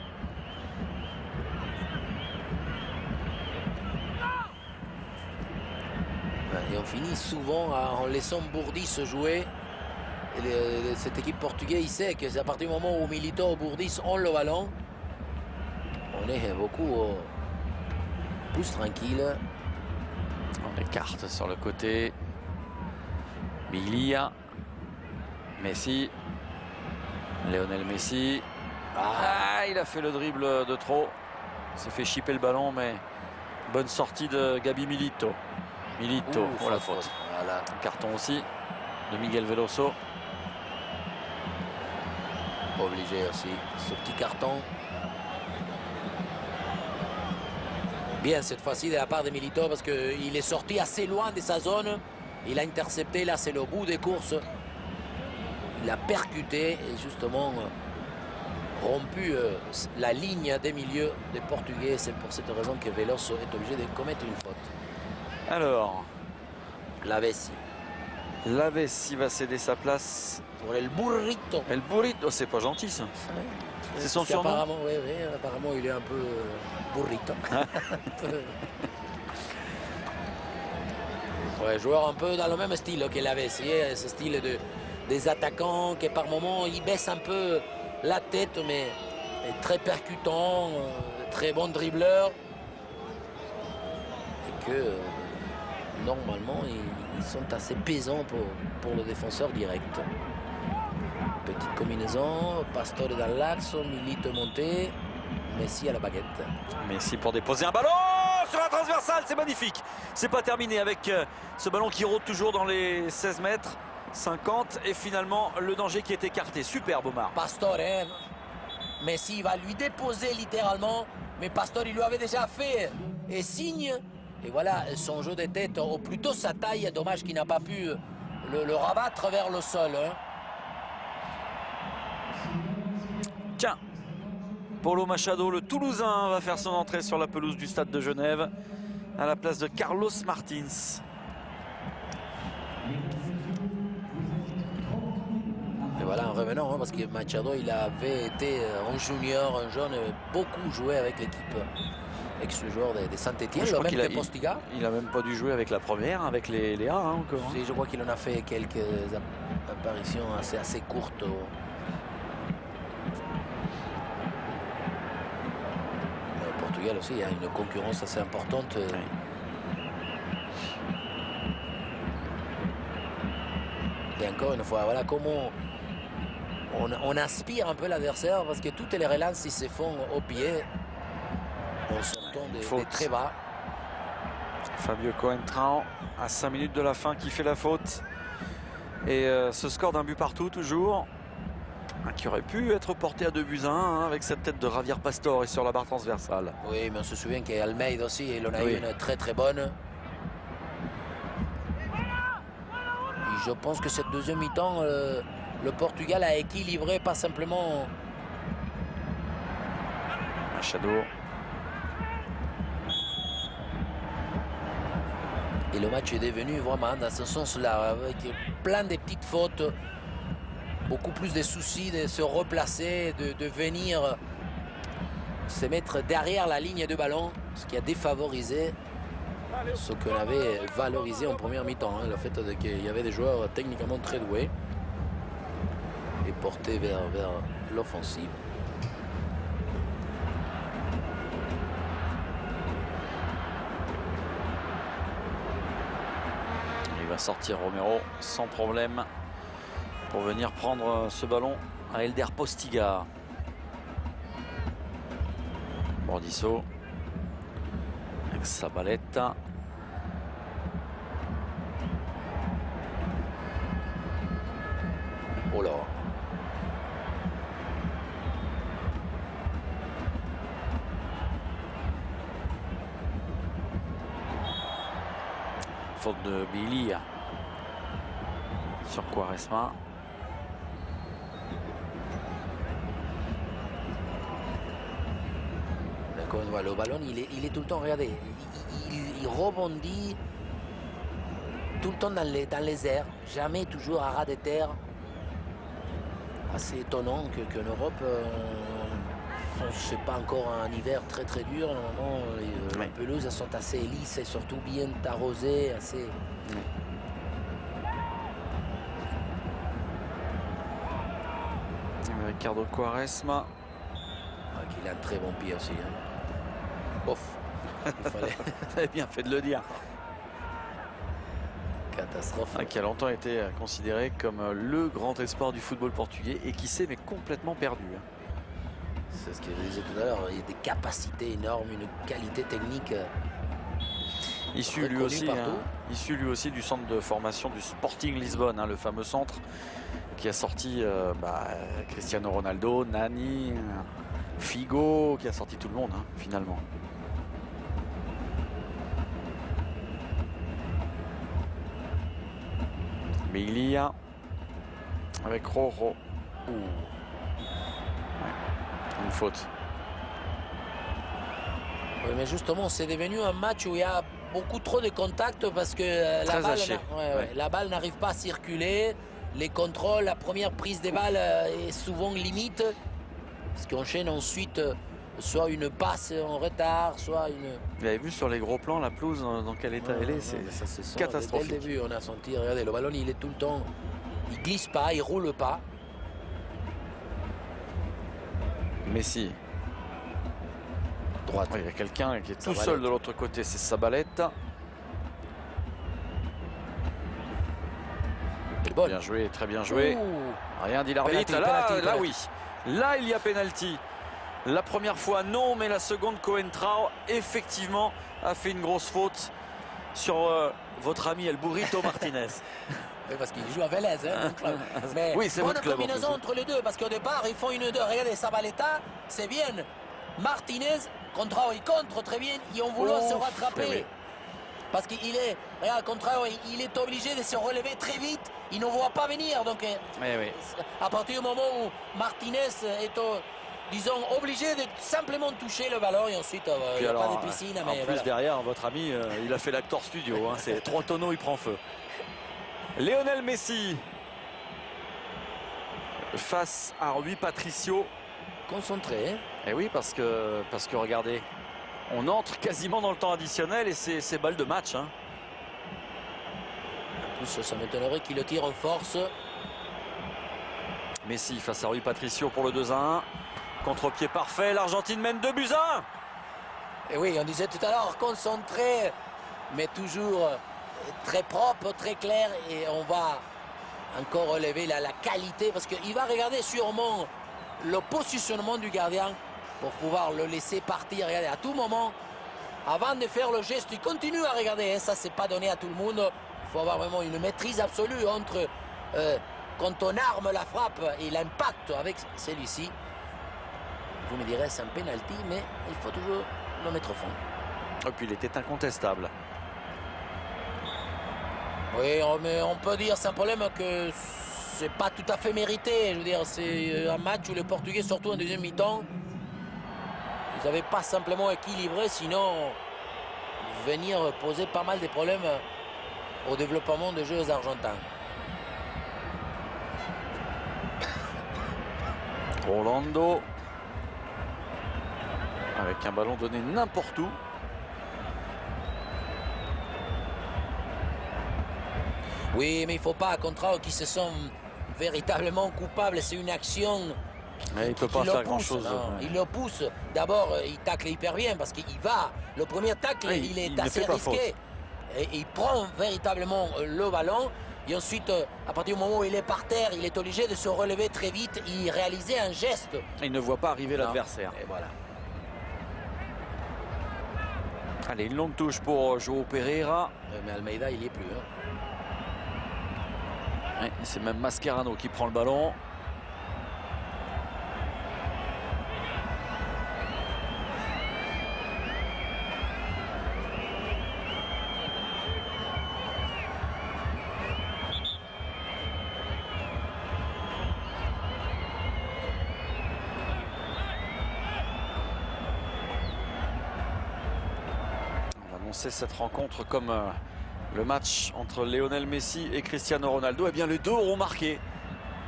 Et on finit souvent en laissant Bourdis se jouer. Et cette équipe portugaise, il sait que c'est à partir du moment où Milito ou Bourdis ont le ballon, on est beaucoup plus tranquille. On écarte sur le côté. Biglia. Messi. Lionel Messi. Ah, il a fait le dribble de trop. Il s'est fait chipper le ballon, mais bonne sortie de Gabi Milito. Pour la faute. Voilà. Carton aussi de Miguel Veloso. Obligé aussi, ce petit carton. Bien cette fois-ci de la part de Milito parce qu'il est sorti assez loin de sa zone. Il a intercepté, là c'est le bout des courses. Il a percuté et justement rompu la ligne des milieux des Portugais. C'est pour cette raison que Veloso est obligé de commettre une faute. Alors, Lavezzi. Lavezzi va céder sa place. Pour El Burrito. El Burrito, c'est pas gentil ça. Ouais. C'est son surnom. Apparemment, oui, apparemment, il est un peu burrito. Ouais, joueur un peu dans le même style qu'il avait essayé, ce style des attaquants qui par moments il baisse un peu la tête, mais est très percutant, très bon dribbleur. Et que normalement ils sont assez pesants pour le défenseur direct. Petite combinaison, Pastore dans l'axe, Milito monté, Messi à la baguette. Messi pour déposer un ballon sur la transversale, c'est magnifique. C'est pas terminé avec ce ballon qui rôde toujours dans les 16 mètres 50 et finalement le danger qui est écarté. Superbe Omar. Pastore, hein. Messi va lui déposer littéralement, mais Pastore il lui avait déjà fait et signe. Et voilà son jeu de tête, ou plutôt sa taille, dommage qu'il n'a pas pu le rabattre vers le sol. Hein. Tiens, Paulo Machado, le Toulousain, va faire son entrée sur la pelouse du stade de Genève à la place de Carlos Martins. Et voilà, en revenant, hein, parce que Machado, il avait été un junior, un jeune, beaucoup joué avec l'équipe, avec ce joueur de Saint-Étienne, le même que Postiga. Il a même pas dû jouer avec la première, avec les A hein, encore. Si, je crois qu'il en a fait quelques apparitions assez courtes. Au Portugal aussi, il y a une concurrence assez importante. Oui. Et encore une fois, voilà comment on aspire un peu l'adversaire, parce que toutes les relances ils se font au pied en sortant des très bas. Fabio Coentrão à 5 minutes de la fin qui fait la faute. Et ce score d'un but partout toujours. Qui aurait pu être porté à 2-1 hein, avec cette tête de Javier Pastore et sur la barre transversale. Oui, mais on se souvient qu'Almeida aussi, il en a eu une très très bonne. Et je pense que cette deuxième mi-temps, le Portugal a équilibré, pas simplement. Machado. Et le match est devenu vraiment dans ce sens-là, avec plein de petites fautes. Beaucoup plus de soucis de se replacer, de venir se mettre derrière la ligne de ballon, ce qui a défavorisé ce qu'on avait valorisé en première mi-temps. Hein, le fait qu'il y avait des joueurs techniquement très doués et portés vers l'offensive. Il va sortir Romero sans problème pour venir prendre ce ballon à Elder Postiga. Bordisso avec sa balette. Oh là. Faute de Billy sur Quaresma. Le ballon, il est tout le temps, regardez, il rebondit tout le temps dans les airs, jamais toujours à ras de terre. Assez étonnant qu'en Europe, c'est pas encore un hiver très très dur. Normalement, les pelouses sont assez lisses et surtout bien arrosées, assez. Ricardo Quaresma. Il a un très bon pied aussi. Hein. Ouf. Il fallait bien fait de le dire. Catastrophe. Qui a longtemps été considéré comme le grand espoir du football portugais et qui s'est mais complètement perdu. C'est ce que je disais tout à l'heure. Il y a des capacités énormes, une qualité technique. Issu lui aussi du centre de formation du Sporting Lisbonne, hein, le fameux centre qui a sorti Cristiano Ronaldo, Nani, Figo, qui a sorti tout le monde hein, finalement. Biglia avec Rojo. Une faute. Oui, mais justement, c'est devenu un match où il y a beaucoup trop de contacts parce que la balle n'arrive pas à circuler. Les contrôles, la première prise de balle est souvent limite. Parce qu'on enchaîne ensuite soit une passe en retard, soit une... Vous avez vu sur les gros plans la pelouse dans quel état elle est, c'est catastrophique. Dès le début, on a senti, regardez, le ballon il est tout le temps, il glisse pas, il roule pas. Messi. Droite. Il y a quelqu'un qui est tout seul de l'autre côté, c'est Zabaleta. Bien joué, très bien joué. Rien dit l'arbitre. Là oui. Là, il y a pénalty. La première fois, non, mais la seconde, Coentrao, effectivement, a fait une grosse faute sur votre ami El Burrito Martinez. Oui, parce qu'il joue à Vélez. Hein, mais oui, c'est bonne votre club. Combinaison entre les deux, parce qu'au départ, ils font une 2. Regardez, Zabaleta, c'est bien. Martinez, Contrao, il contre très bien. Ils ont voulu se rattraper. Oui. Parce qu'il est, regarde, Contrao, il est obligé de se relever très vite. Il ne voit pas venir. Donc, à partir du moment où Martinez est, disons, obligé de simplement toucher le ballon et ensuite, il n'y a pas de piscine. En plus, derrière, votre ami, il a fait l'acteur studio. Hein, c'est 3 tonneaux, il prend feu. Lionel Messi face à Rui Patricio. Concentré. Et oui, parce que regardez, on entre quasiment dans le temps additionnel et c'est balle de match. Hein. En plus, ça m'étonnerait qu'il le tire en force. Messi face à Rui Patricio pour le 2-1. Contre-pied parfait, l'Argentine mène 2-1. Et oui, on disait tout à l'heure, concentré, mais toujours très propre, très clair. Et on va encore relever la qualité, parce qu'il va regarder sûrement le positionnement du gardien pour pouvoir le laisser partir. Regardez, à tout moment, avant de faire le geste, il continue à regarder. Hein, ça, c'est pas donné à tout le monde. Il faut avoir vraiment une maîtrise absolue entre quand on arme la frappe et l'impact avec celui-ci. Vous me direz, c'est un penalty, mais il faut toujours le mettre au fond. Et puis, il était incontestable. Oui, mais on peut dire sans problème que c'est pas tout à fait mérité. Je veux dire, c'est un match où les Portugais, surtout en deuxième mi-temps, ils n'avaient pas simplement équilibré, sinon venir poser pas mal de problèmes au développement des Jeux argentins. Rolando avec un ballon donné n'importe où. Oui, mais il ne faut pas, Contrao, qui se sont véritablement coupables. C'est une action. Mais il ne peut pas faire grand-chose. Il le pousse. D'abord, il tacle hyper bien parce qu'il va. Le premier tacle, il est assez risqué. Et il prend véritablement le ballon. Et ensuite, à partir du moment où il est par terre, il est obligé de se relever très vite et réaliser un geste. Il ne voit pas arriver l'adversaire. Et voilà. Allez, une longue touche pour João Pereira. Mais Almeida, il n'y est plus. Hein. C'est même Mascherano qui prend le ballon. On va annoncer cette rencontre comme le match entre Lionel Messi et Cristiano Ronaldo. Eh bien, les deux auront marqué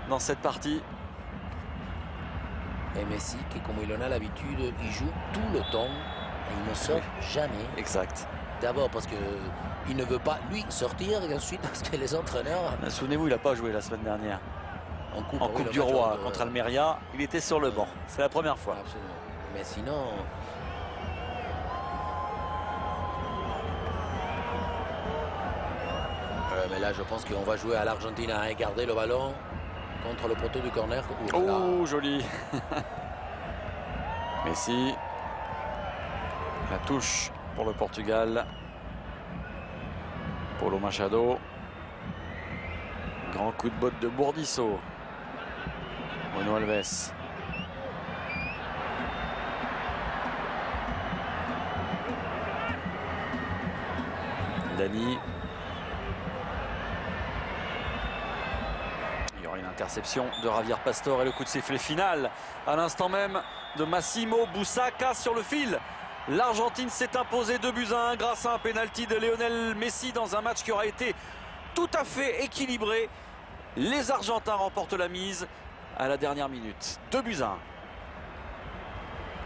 dans cette partie. Et Messi, qui comme il en a l'habitude, il joue tout le temps et il ne sort jamais. Exact. D'abord parce qu'il ne veut pas, lui, sortir, et ensuite parce que les entraîneurs... Souvenez-vous, il n'a pas joué la semaine dernière. En Coupe du Roi contre Almeria, il était sur le banc. C'est la première fois. Absolument. Mais sinon... mais là, je pense qu'on va jouer à l'Argentine à garder le ballon contre le poteau du corner. Oh, joli. Messi. La touche pour le Portugal. Paulo Machado. Grand coup de botte de Bourdisso. Bruno Alves. Dani. Il y aura une Interception de Javier Pastore et le coup de sifflet final à l'instant même de Massimo Boussaka sur le fil. L'Argentine s'est imposée 2-1 grâce à un pénalty de Lionel Messi dans un match qui aura été tout à fait équilibré. Les Argentins remportent la mise à la dernière minute. 2-1.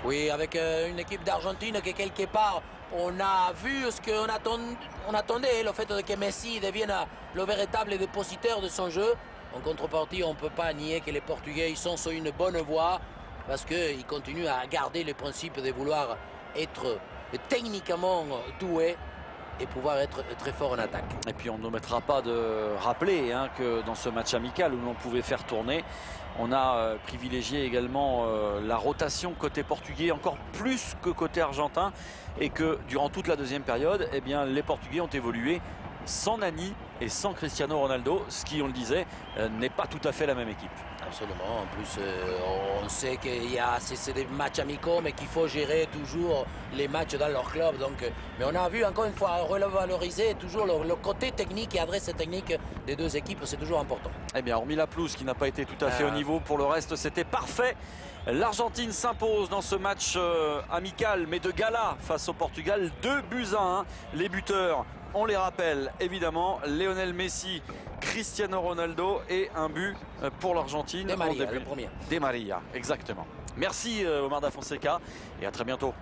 Oui, avec une équipe d'Argentine qui quelque part, on a vu ce qu'on attendait, le fait que Messi devienne le véritable dépositaire de son jeu. En contrepartie, on ne peut pas nier que les Portugais ils sont sur une bonne voie parce qu'ils continuent à garder le principe de vouloir être techniquement doués et pouvoir être très fort en attaque. Et puis on n'omettra pas de rappeler que dans ce match amical où l'on pouvait faire tourner, on a privilégié également la rotation côté portugais encore plus que côté argentin, et que durant toute la deuxième période, eh bien, les Portugais ont évolué sans Nani et sans Cristiano Ronaldo, ce qui, on le disait, n'est pas tout à fait la même équipe. Absolument. En plus, on sait qu'il y a c'est des matchs amicaux, mais qu'il faut gérer toujours les matchs dans leur club. Donc, mais on a vu encore une fois revaloriser toujours le côté technique et adresse technique des deux équipes, c'est toujours important. Eh bien, hormis la pelouse qui n'a pas été tout à fait au niveau, pour le reste, c'était parfait. L'Argentine s'impose dans ce match amical, mais de gala face au Portugal, 2-1. Les buteurs, on les rappelle évidemment, Lionel Messi, Cristiano Ronaldo, et un but pour l'Argentine. Di Maria, le premier. Di Maria, exactement. Merci Omar Da Fonseca et à très bientôt.